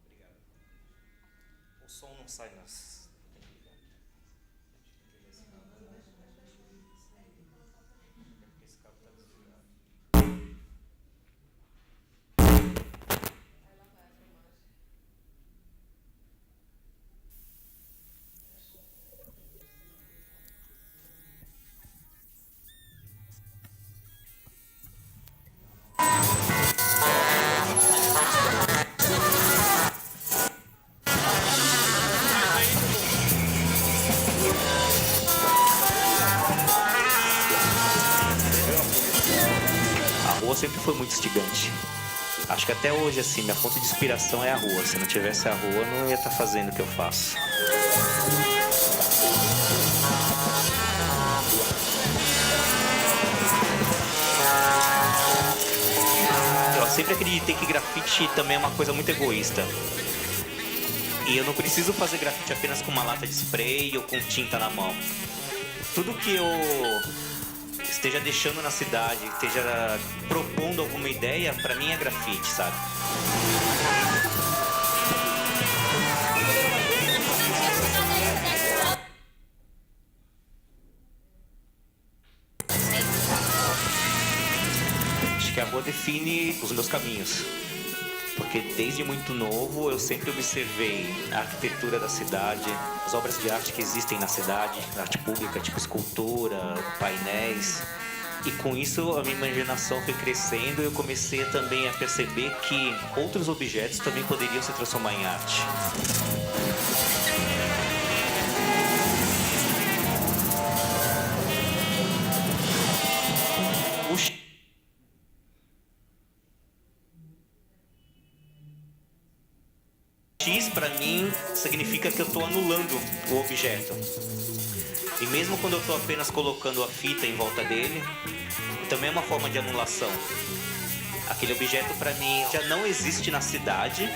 Obrigado. O som não sai nas... Esse cabo tá desligado. A rua sempre foi muito instigante. Acho que até hoje, assim, minha fonte de inspiração é a rua. Se não tivesse a rua, eu não ia estar fazendo o que eu faço. Eu sempre acreditei que grafite também é uma coisa muito egoísta. E eu não preciso fazer grafite apenas com uma lata de spray ou com tinta na mão. Tudo que eu esteja deixando na cidade, esteja propondo alguma ideia, pra mim é grafite, sabe? Acho que a rua define os meus caminhos. Porque desde muito novo eu sempre observei a arquitetura da cidade, as obras de arte que existem na cidade, arte pública, tipo escultura, painéis. E com isso a minha imaginação foi crescendo e eu comecei também a perceber que outros objetos também poderiam se transformar em arte. O X, pra mim, significa que eu estou anulando o objeto. E mesmo quando eu estou apenas colocando a fita em volta dele, também é uma forma de anulação. Aquele objeto, pra mim, já não existe na cidade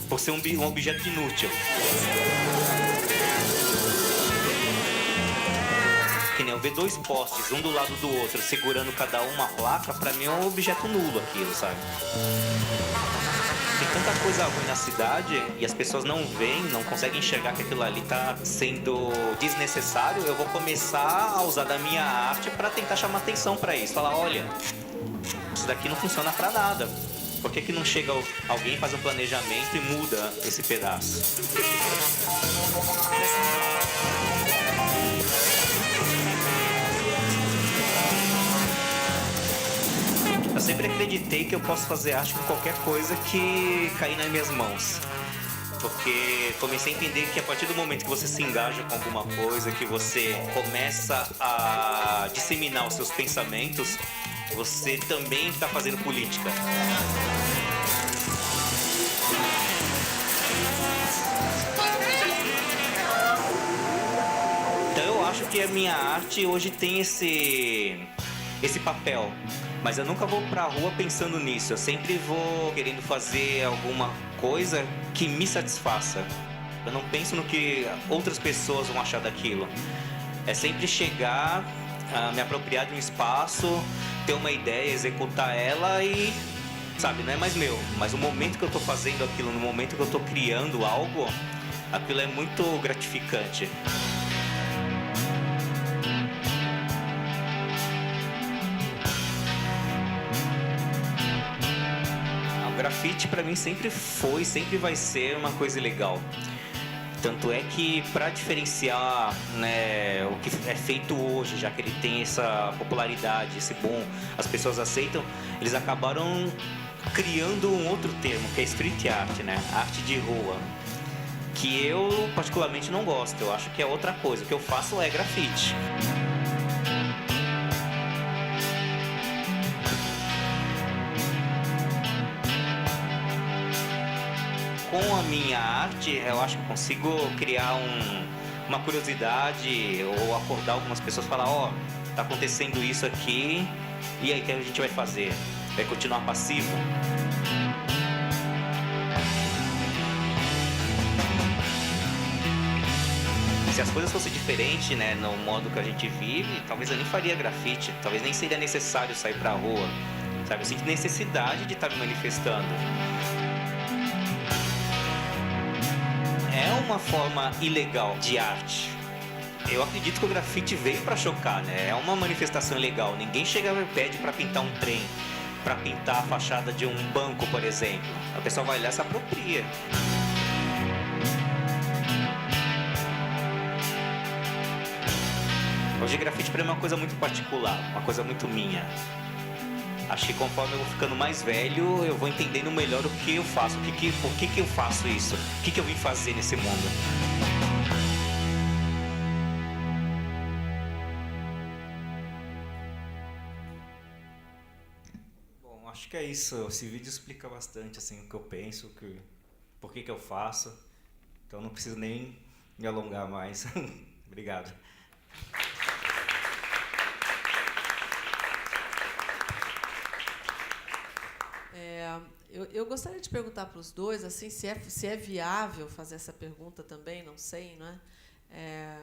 por ser um objeto inútil. Que nem eu ver dois postes, um do lado do outro, segurando cada uma placa, pra mim é um objeto nulo aquilo, sabe? Tem tanta coisa ruim na cidade e as pessoas não veem, não conseguem enxergar que aquilo ali tá sendo desnecessário. Eu vou começar a usar da minha arte para tentar chamar atenção para isso. Falar, olha, isso daqui não funciona para nada. Por que que não chega alguém, faz um planejamento e muda esse pedaço? Eu sempre acreditei que eu posso fazer arte com qualquer coisa que cair nas minhas mãos. Porque comecei a entender que a partir do momento que você se engaja com alguma coisa, que você começa a disseminar os seus pensamentos, você também está fazendo política. Então eu acho que a minha arte hoje tem esse papel. Mas eu nunca vou pra rua pensando nisso. Eu sempre vou querendo fazer alguma coisa que me satisfaça. Eu não penso no que outras pessoas vão achar daquilo. É sempre chegar, me apropriar de um espaço, ter uma ideia, executar ela e, sabe, não é mais meu. Mas o momento que eu estou fazendo aquilo, no momento que eu estou criando algo, aquilo é muito gratificante. O grafite para mim sempre foi, sempre vai ser uma coisa legal. Tanto é que, para diferenciar, né, o que é feito hoje, já que ele tem essa popularidade, esse boom, as pessoas aceitam, eles acabaram criando um outro termo, que é street art, né, arte de rua, que eu particularmente não gosto. Eu acho que é outra coisa. O que eu faço é grafite. Com a minha arte, eu acho que eu consigo criar uma curiosidade ou acordar algumas pessoas e falar, ó, tá acontecendo isso aqui, e aí o que a gente vai fazer? Vai continuar passivo? Se as coisas fossem diferentes, né, no modo que a gente vive, talvez eu nem faria grafite, talvez nem seria necessário sair pra rua, sabe? Eu sinto necessidade de estar me manifestando. É uma forma ilegal de arte. Eu acredito que o grafite veio para chocar, né? É uma manifestação ilegal. Ninguém chega e pede para pintar um trem, para pintar a fachada de um banco, por exemplo. A pessoa vai lá e se apropria. Hoje grafite para mim é uma coisa muito particular, uma coisa muito minha. Acho que conforme eu vou ficando mais velho, eu vou entendendo melhor o que eu faço, por que eu faço isso, o que eu vim fazer nesse mundo. Bom, acho que é isso. Esse vídeo explica bastante assim, o que eu penso, por que eu faço. Então não preciso nem me alongar mais. Obrigado. Eu gostaria de perguntar para os dois, assim, se é viável fazer essa pergunta também, não sei, não é?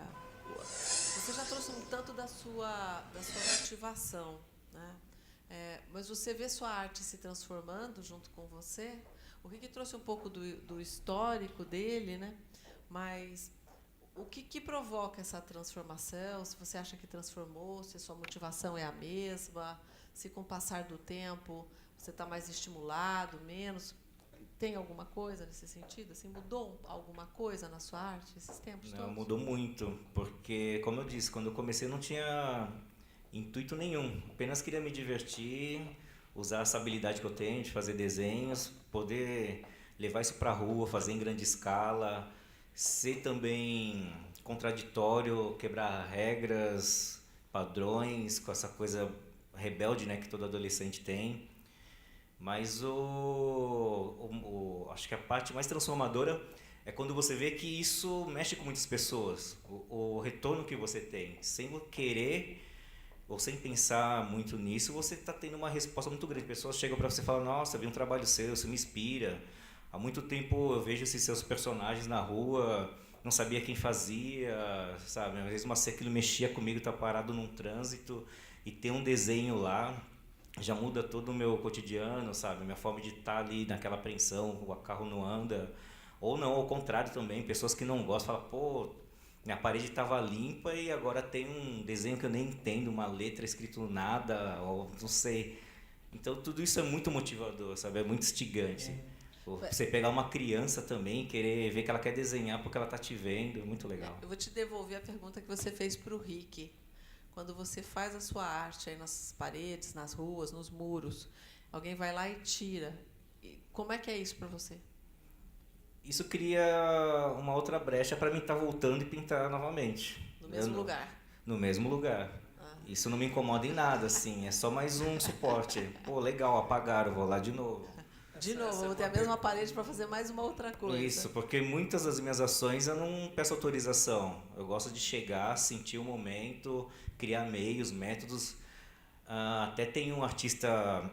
Você já trouxe um tanto da sua motivação, né? Mas você vê sua arte se transformando junto com você? O Rick trouxe um pouco do histórico dele, né? Mas o que provoca essa transformação? Se você acha que transformou, se a sua motivação é a mesma, se com o passar do tempo você está mais estimulado, menos? Tem alguma coisa nesse sentido? Assim, mudou alguma coisa na sua arte esses tempos todos? Não, mudou muito, porque, como eu disse, quando eu comecei eu não tinha intuito nenhum. Apenas queria me divertir, usar essa habilidade que eu tenho de fazer desenhos, poder levar isso para a rua, fazer em grande escala, ser também contraditório, quebrar regras, padrões, com essa coisa rebelde, né, que todo adolescente tem. Mas acho que a parte mais transformadora é quando você vê que isso mexe com muitas pessoas. O retorno que você tem, sem querer ou sem pensar muito nisso, você está tendo uma resposta muito grande. Pessoas chegam para você e falam, nossa, vi um trabalho seu, isso me inspira. Há muito tempo eu vejo esses seus personagens na rua, não sabia quem fazia, sabe? Às vezes aquilo mexia comigo, tá parado num trânsito e tem um desenho lá, já muda todo o meu cotidiano, sabe? Minha forma de estar ali naquela apreensão, o carro não anda. Ou não, ao contrário também, pessoas que não gostam, falam, pô, minha parede estava limpa e agora tem um desenho que eu nem entendo, uma letra escrito nada, ou não sei. Então tudo isso é muito motivador, sabe? É muito instigante. Você pegar uma criança também, querer ver que ela quer desenhar porque ela está te vendo, é muito legal. Eu vou te devolver a pergunta que você fez para o Rick. Quando você faz a sua arte aí nas paredes, nas ruas, nos muros, alguém vai lá e tira. Como é que é isso para você? Isso cria uma outra brecha para mim estar voltando e pintar novamente. No mesmo lugar? No mesmo lugar. Isso não me incomoda em nada, assim, é só mais um suporte. Pô, legal, apagaram, vou lá de novo. De novo, vou ter a mesma parede para fazer mais uma outra coisa. Isso, porque muitas das minhas ações eu não peço autorização. Eu gosto de chegar, sentir o momento, criar meios, métodos. Até tem um artista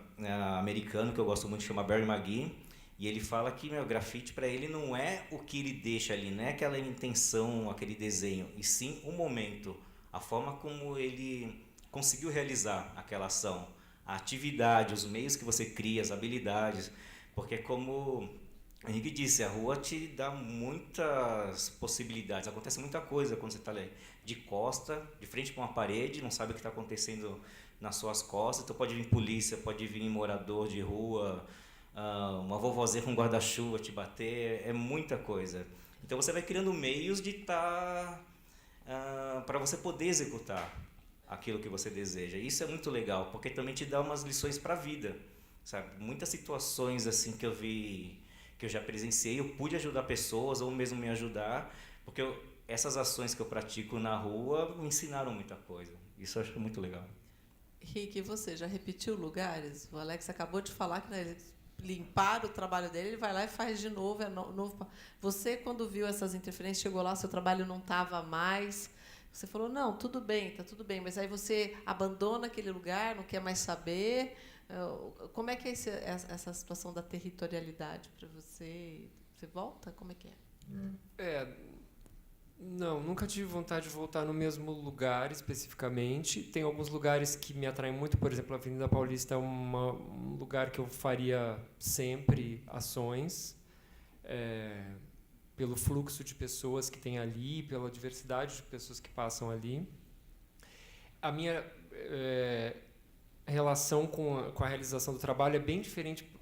americano que eu gosto muito, chama Barry McGee, e ele fala que meu grafite para ele não é o que ele deixa ali, não é aquela intenção, aquele desenho, e sim o momento, a forma como ele conseguiu realizar aquela ação, a atividade, os meios que você cria, as habilidades, porque como o Henrique disse, a rua te dá muitas possibilidades, acontece muita coisa quando você está de costa, de frente para uma parede, não sabe o que está acontecendo nas suas costas, então pode vir polícia, pode vir morador de rua, uma vovozinha com guarda-chuva te bater, é muita coisa. Então você vai criando meios de estar para você poder executar aquilo que você deseja. Isso é muito legal, porque também te dá umas lições para a vida, sabe? Muitas situações assim que eu vi, que eu já presenciei, eu pude ajudar pessoas ou mesmo me ajudar, porque essas ações que eu pratico na rua me ensinaram muita coisa. Isso eu acho muito legal. Rick, você já repetiu lugares? O Alex acabou de falar que eles limparam o trabalho dele, ele vai lá e faz de novo. Novo. Você, quando viu essas interferências, chegou lá, seu trabalho não estava mais. Você falou, não, tudo bem, está tudo bem. Mas aí você abandona aquele lugar, não quer mais saber. Como é que é essa situação da territorialidade para você? Você volta? Como é que é? Não, nunca tive vontade de voltar no mesmo lugar especificamente. Tem alguns lugares que me atraem muito, por exemplo, a Avenida Paulista é um lugar que eu faria sempre ações, pelo fluxo de pessoas que tem ali, pela diversidade de pessoas que passam ali. A minha relação com a realização do trabalho é bem diferente,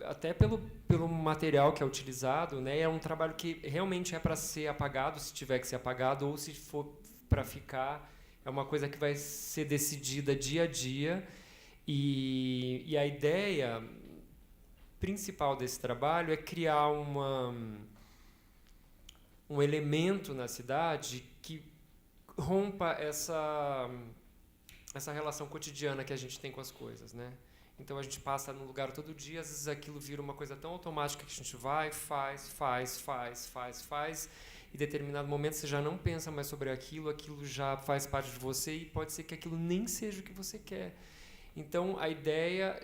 até pelo material que é utilizado, né? É um trabalho que realmente é para ser apagado, se tiver que ser apagado, ou se for para ficar, é uma coisa que vai ser decidida dia a dia. E a ideia principal desse trabalho é criar um elemento na cidade que rompa essa relação cotidiana que a gente tem com as coisas, né? Então a gente passa num lugar todo dia, às vezes aquilo vira uma coisa tão automática que a gente vai, faz, e em determinado momento você já não pensa mais sobre aquilo já faz parte de você e pode ser que aquilo nem seja o que você quer. Então a ideia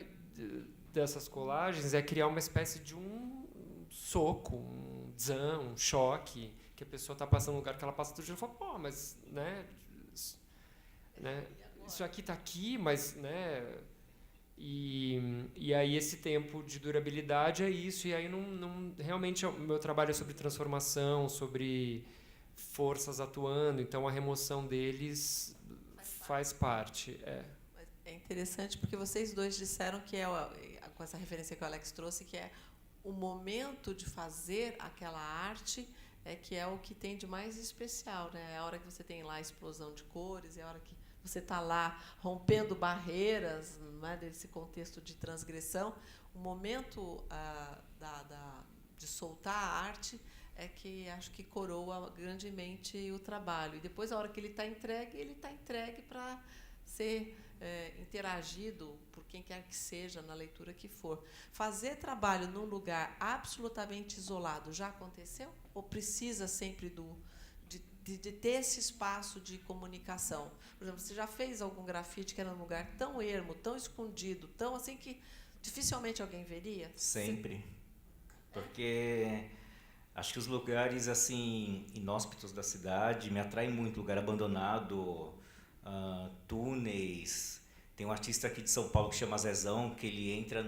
dessas colagens é criar uma espécie de um soco, um dzan, um choque, que a pessoa está passando no lugar que ela passa todo dia e fala, pô, mas, né, isso aqui está aqui, mas, né... E aí esse tempo de durabilidade é isso, e aí realmente o meu trabalho é sobre transformação, sobre forças atuando, então a remoção deles faz parte. É interessante porque vocês dois disseram que com essa referência que o Alex trouxe, que é o momento de fazer aquela arte que é o que tem de mais especial, né? É a hora que você tem lá a explosão de cores, é a hora que você está lá rompendo barreiras, né, desse contexto de transgressão. O momento de soltar a arte é que acho que coroa grandemente o trabalho. E depois, a hora que ele está entregue para ser interagido por quem quer que seja, na leitura que for. Fazer trabalho num lugar absolutamente isolado já aconteceu? Ou precisa sempre de ter esse espaço de comunicação? Por exemplo, você já fez algum grafite que era num lugar tão ermo, tão escondido, tão assim que dificilmente alguém veria? Sempre. Porque acho que os lugares assim inóspitos da cidade me atraem muito. Lugar abandonado, túneis. Tem um artista aqui de São Paulo que chama Zezão, que ele entra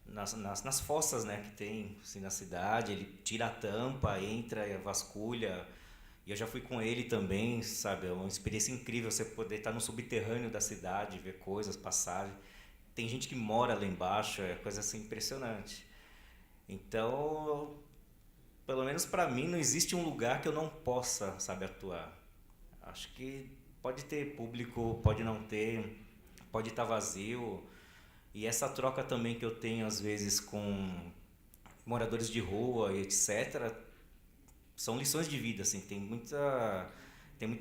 nas fossas, né, que tem assim, na cidade. Ele tira a tampa, entra, vasculha. E eu já fui com ele também, sabe? É uma experiência incrível você poder estar no subterrâneo da cidade, ver coisas passarem. Tem gente que mora lá embaixo, é coisa assim impressionante. Então, pelo menos para mim, não existe um lugar que eu não possa, sabe, atuar. Acho que pode ter público, pode não ter, pode estar vazio. E essa troca também que eu tenho às vezes com moradores de rua e etc., são lições de vida, assim, tem muita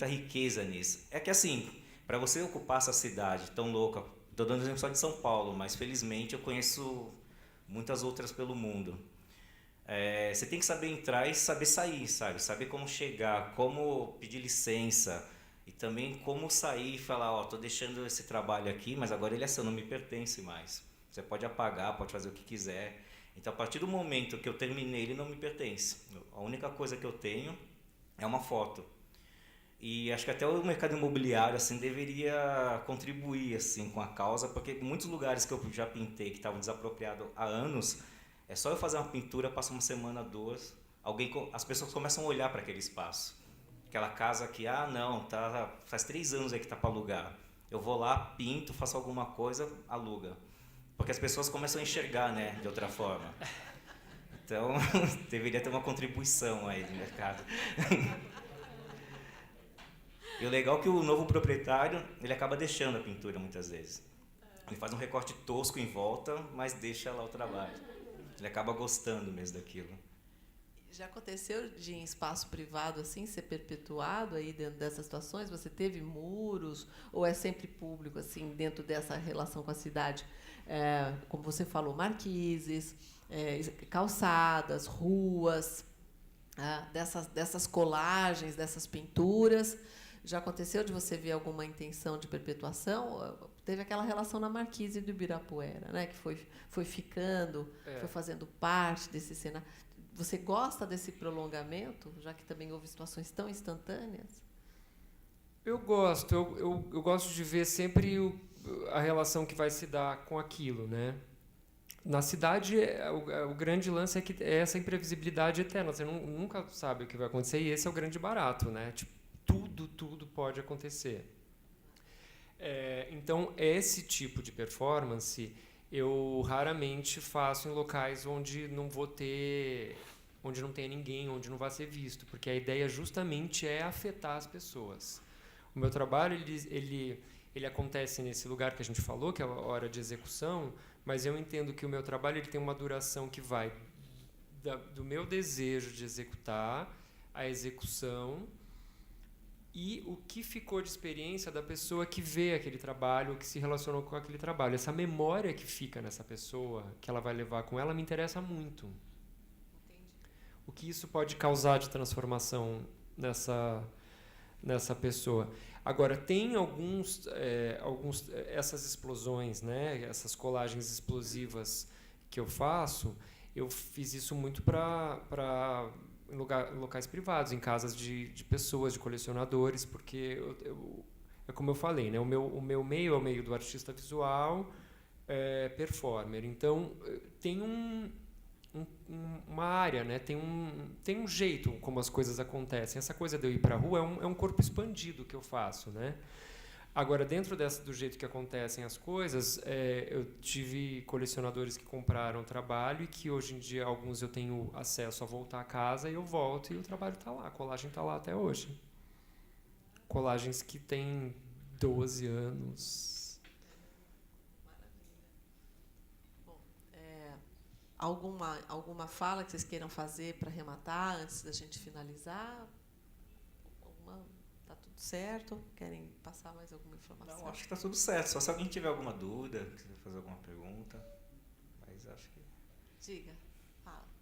riqueza nisso. É que assim, para você ocupar essa cidade tão louca, estou dando exemplo só de São Paulo, mas felizmente eu conheço muitas outras pelo mundo. Você tem que saber entrar e saber sair, sabe? Saber como chegar, como pedir licença, E também como sair e falar, ó, tô deixando esse trabalho aqui, mas agora ele é seu, não me pertence mais. Você pode apagar, pode fazer o que quiser. Então, a partir do momento que eu terminei, ele não me pertence. A única coisa que eu tenho é uma foto. E acho que até o mercado imobiliário assim deveria contribuir assim com a causa, porque muitos lugares que eu já pintei que estavam desapropriados há anos, é só eu fazer uma pintura, passa uma semana, duas, as pessoas começam a olhar para aquele espaço. Aquela casa que, não, tá, faz 3 anos aí que está para alugar. Eu vou lá, pinto, faço alguma coisa, aluga. Porque as pessoas começam a enxergar, né, de outra forma. Então, deveria ter uma contribuição aí do mercado. E o legal é que o novo proprietário, ele acaba deixando a pintura muitas vezes. Ele faz um recorte tosco em volta, mas deixa lá o trabalho. Ele acaba gostando mesmo daquilo. Já aconteceu de em espaço privado assim ser perpetuado aí dentro dessas situações? Você teve muros ou é sempre público assim dentro dessa relação com a cidade? Como você falou, marquises, calçadas, ruas, dessas colagens, dessas pinturas. Já aconteceu de você ver alguma intenção de perpetuação? Teve aquela relação na Marquise do Ibirapuera, né, que foi ficando, foi fazendo parte desse cenário. Você gosta desse prolongamento, já que também houve situações tão instantâneas? Eu gosto. Eu gosto de ver sempre a relação que vai se dar com aquilo, né? Na cidade, o grande lance é que é essa imprevisibilidade eterna. Você nunca sabe o que vai acontecer e esse é o grande barato, né? Tipo, tudo pode acontecer. Então, esse tipo de performance eu raramente faço em locais onde não tenha ninguém, onde não vai ser visto, porque a ideia justamente é afetar as pessoas. O meu trabalho ele acontece nesse lugar que a gente falou, que é a hora de execução, mas eu entendo que o meu trabalho ele tem uma duração que vai do meu desejo de executar, a execução e o que ficou de experiência da pessoa que vê aquele trabalho, que se relacionou com aquele trabalho. Essa memória que fica nessa pessoa, que ela vai levar com ela, me interessa muito. Entendi. O que isso pode causar de transformação nessa pessoa. Agora, tem essas explosões, né, essas colagens explosivas que eu faço, eu fiz isso muito para em locais privados, em casas de pessoas, de colecionadores, porque é como eu falei, né? O meu meio é o meio do artista visual, performer. Então, tem uma área, né? Tem um jeito como as coisas acontecem. Essa coisa de eu ir para a rua é um corpo expandido que eu faço, né? Agora, dentro do jeito que acontecem as coisas, eu tive colecionadores que compraram o trabalho e que hoje em dia alguns eu tenho acesso a voltar a casa e eu volto e o trabalho está lá, a colagem está lá até hoje. Colagens que têm 12 anos. Maravilha. Bom, alguma fala que vocês queiram fazer para arrematar antes da gente finalizar? Está tudo certo? Querem passar mais alguma informação? Não, acho que está tudo certo. Só se alguém tiver alguma dúvida, quiser fazer alguma pergunta. Mas acho que... Diga. Fala.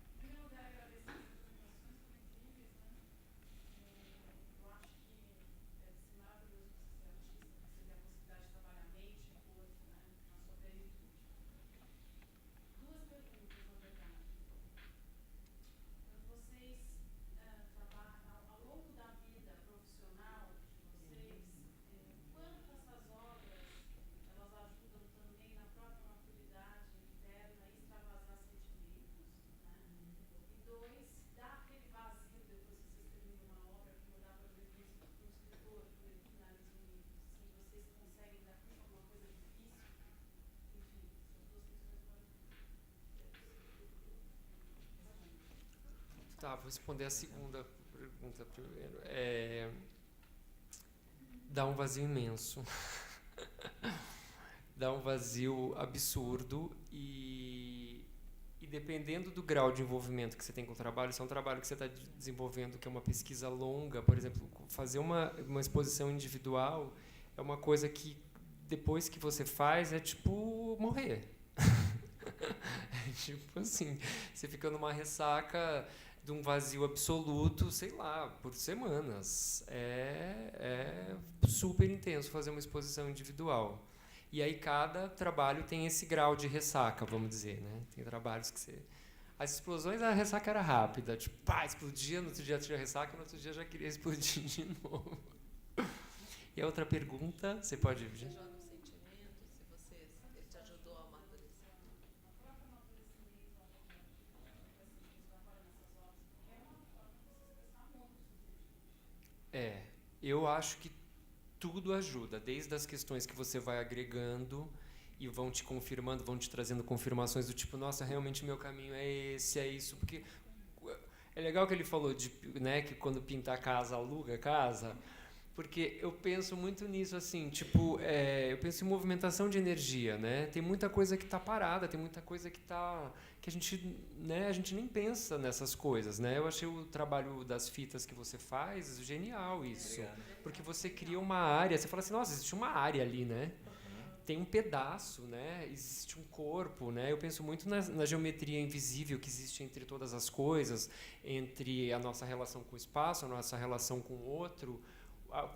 Tá, vou responder a segunda pergunta primeiro. Dá um vazio imenso. Dá um vazio absurdo e dependendo do grau de envolvimento que você tem com o trabalho, se é um trabalho que você está desenvolvendo, que é uma pesquisa longa, por exemplo, fazer uma exposição individual é uma coisa que depois que você faz é tipo morrer. Tipo assim, você fica numa ressaca de um vazio absoluto, sei lá, por semanas. É super intenso fazer uma exposição individual. E aí cada trabalho tem esse grau de ressaca, vamos dizer, né? Tem trabalhos que você... As explosões, a ressaca era rápida, tipo, pá, explodia, no outro dia tinha ressaca, no outro dia já queria explodir de novo. E a outra pergunta, você pode... Você joga o sentimento, se ele te ajudou a amadurecer. Eu acho que tudo ajuda, desde as questões que você vai agregando e vão te confirmando, vão te trazendo confirmações do tipo, nossa, realmente meu caminho é esse, é isso, porque é legal que ele falou de, né, que quando pinta a casa, aluga a casa, porque eu penso muito nisso, assim, tipo, eu penso em movimentação de energia, né? Tem muita coisa que está parada, tem muita coisa que que a gente, né, a gente nem pensa nessas coisas, né? Eu achei o trabalho das fitas que você faz genial isso, porque você cria uma área, você fala assim, nossa, existe uma área ali, né? Tem um pedaço, né? Existe um corpo, né? Eu penso muito na geometria invisível que existe entre todas as coisas, entre a nossa relação com o espaço, a nossa relação com o outro.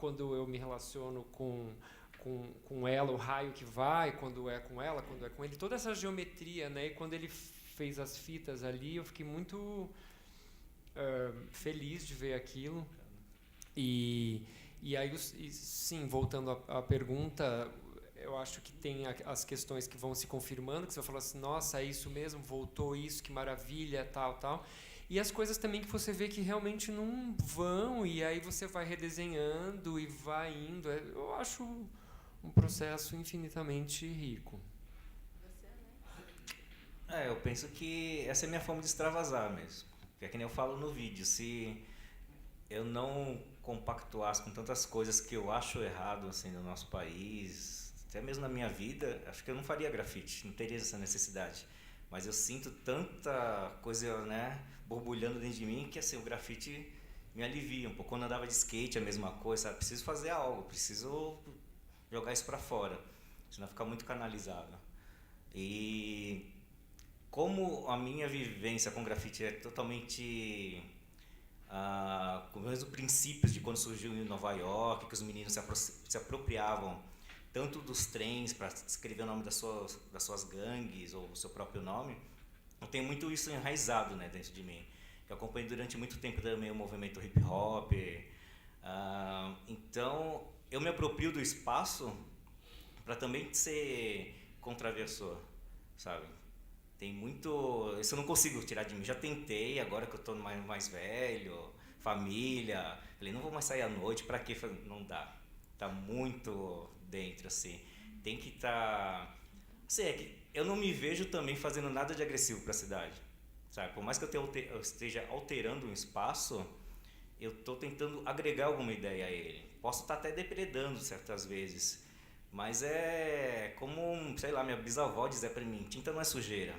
Quando eu me relaciono com ela, o raio que vai, quando é com ela, quando é com ele, toda essa geometria, né? E quando ele fez as fitas ali, eu fiquei muito feliz de ver aquilo. E aí, sim, voltando à pergunta, eu acho que tem as questões que vão se confirmando, que você vai falar assim, nossa, é isso mesmo, voltou isso, que maravilha, tal, tal. E as coisas também que você vê que realmente não vão, e aí você vai redesenhando e vai indo. Eu acho um processo infinitamente rico. Eu penso que essa é a minha forma de extravasar mesmo. É que nem eu falo no vídeo, se eu não compactuasse com tantas coisas que eu acho errado assim, no nosso país, até mesmo na minha vida, acho que eu não faria grafite, não teria essa necessidade. Mas eu sinto tanta coisa, né, borbulhando dentro de mim que assim, o grafite me alivia um pouco. Quando eu andava de skate, a mesma coisa, sabe? Preciso fazer algo, preciso jogar isso para fora, senão fica muito canalizado. E como a minha vivência com grafite é totalmente com os mesmos princípios de quando surgiu em Nova York, que os meninos se apropriavam tanto dos trens para escrever o nome das suas gangues ou o seu próprio nome, eu tenho muito isso enraizado, né, dentro de mim. Eu acompanhei durante muito tempo também o movimento hip hop, então eu me aproprio do espaço para também ser contraversor, sabe? Tem muito, isso eu não consigo tirar de mim. Já tentei, agora que eu estou mais velho, família, falei, não vou mais sair à noite, para quê? Falei, não dá, tá muito dentro, assim. Tem que estar... Sei, é que eu não me vejo também fazendo nada de agressivo para a cidade, sabe? Por mais que eu esteja alterando um espaço, eu estou tentando agregar alguma ideia a ele. Posso estar até depredando certas vezes, mas é como, sei lá, minha bisavó dizia para mim, tinta não é sujeira.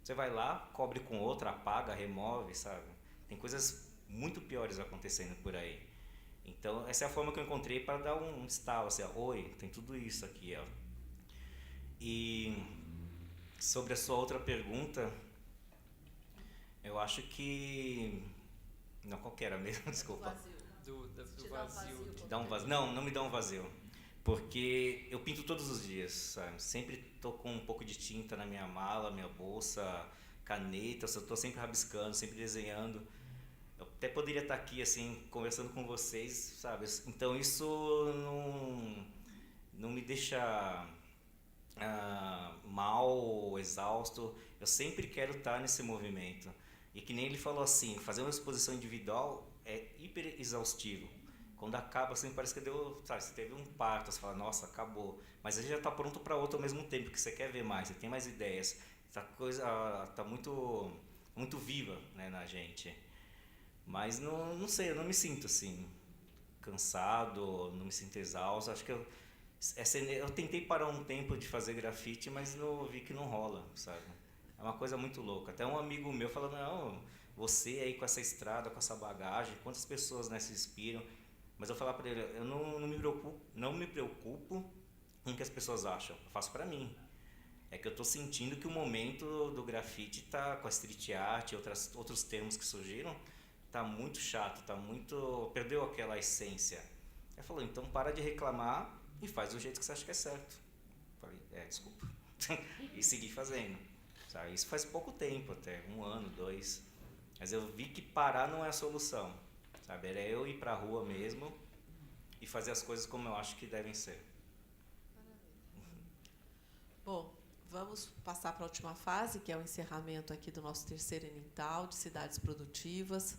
Você vai lá, cobre com outra, apaga, remove, sabe? Tem coisas muito piores acontecendo por aí. Então, essa é a forma que eu encontrei para dar um estalo, assim, oi, tem tudo isso aqui, ó. E sobre a sua outra pergunta, eu acho que... Não, qual que era mesmo? Desculpa. Do vazio. Te dá um vazio? Não me dá um vazio. Porque eu pinto todos os dias, sabe? Sempre tô com um pouco de tinta na minha mala, minha bolsa, caneta, eu tô sempre rabiscando, sempre desenhando. Eu até poderia estar aqui, assim, conversando com vocês, sabe? Então isso não me deixa mal, exausto. Eu sempre quero estar nesse movimento. E que nem ele falou assim, fazer uma exposição individual é hiper exaustivo. Quando acaba, assim, parece que você teve um parto, você fala, nossa, acabou. Mas ele já está pronto para outro ao mesmo tempo, que você quer ver mais, você tem mais ideias. Essa coisa está muito, muito viva, né, na gente. Mas não sei, eu não me sinto assim, cansado, não me sinto exausto. Acho que eu tentei parar um tempo de fazer grafite, mas vi que não rola, sabe? É uma coisa muito louca. Até um amigo meu falou, não, você aí com essa estrada, com essa bagagem, quantas pessoas, né, se inspiram? Mas eu falar para ele, eu não me preocupo com o que as pessoas acham, eu faço para mim. É que eu estou sentindo que o momento do grafite tá com a street art e outros termos que surgiram, tá muito chato, perdeu aquela essência. Ele falou, então para de reclamar e faz do jeito que você acha que é certo. Eu falei, desculpa. E segui fazendo. Sabe? Isso faz pouco tempo, até 1 ano, 2. Mas eu vi que parar não é a solução. Sabe? Era eu ir para a rua mesmo e fazer as coisas como eu acho que devem ser. Bom, vamos passar para a última fase, que é o encerramento aqui do nosso terceiro Enintal, de cidades produtivas.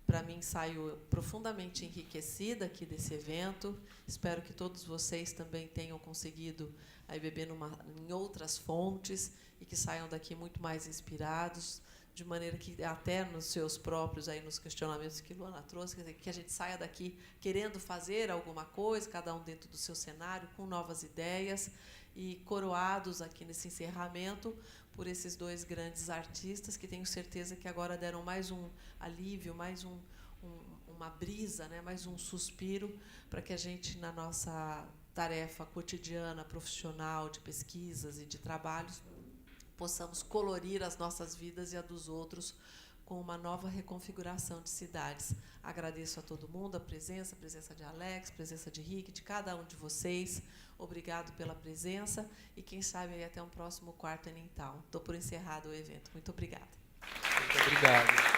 Para mim, saio profundamente enriquecida aqui desse evento. Espero que todos vocês também tenham conseguido aí beber em outras fontes e que saiam daqui muito mais inspirados, de maneira que até nos seus próprios, aí nos questionamentos que Luana trouxe, quer dizer, que a gente saia daqui querendo fazer alguma coisa, cada um dentro do seu cenário, com novas ideias, e coroados aqui nesse encerramento por esses 2 grandes artistas, que tenho certeza que agora deram mais um alívio, mais uma brisa, né, mais um suspiro, para que a gente, na nossa tarefa cotidiana, profissional, de pesquisas e de trabalhos, possamos colorir as nossas vidas e a dos outros com uma nova reconfiguração de cidades. Agradeço a todo mundo a presença de Alex, presença de Rick, de cada um de vocês. Obrigado pela presença e, quem sabe, aí até um próximo 4º Enintal. Estou por encerrado o evento. Muito obrigada. Muito obrigado.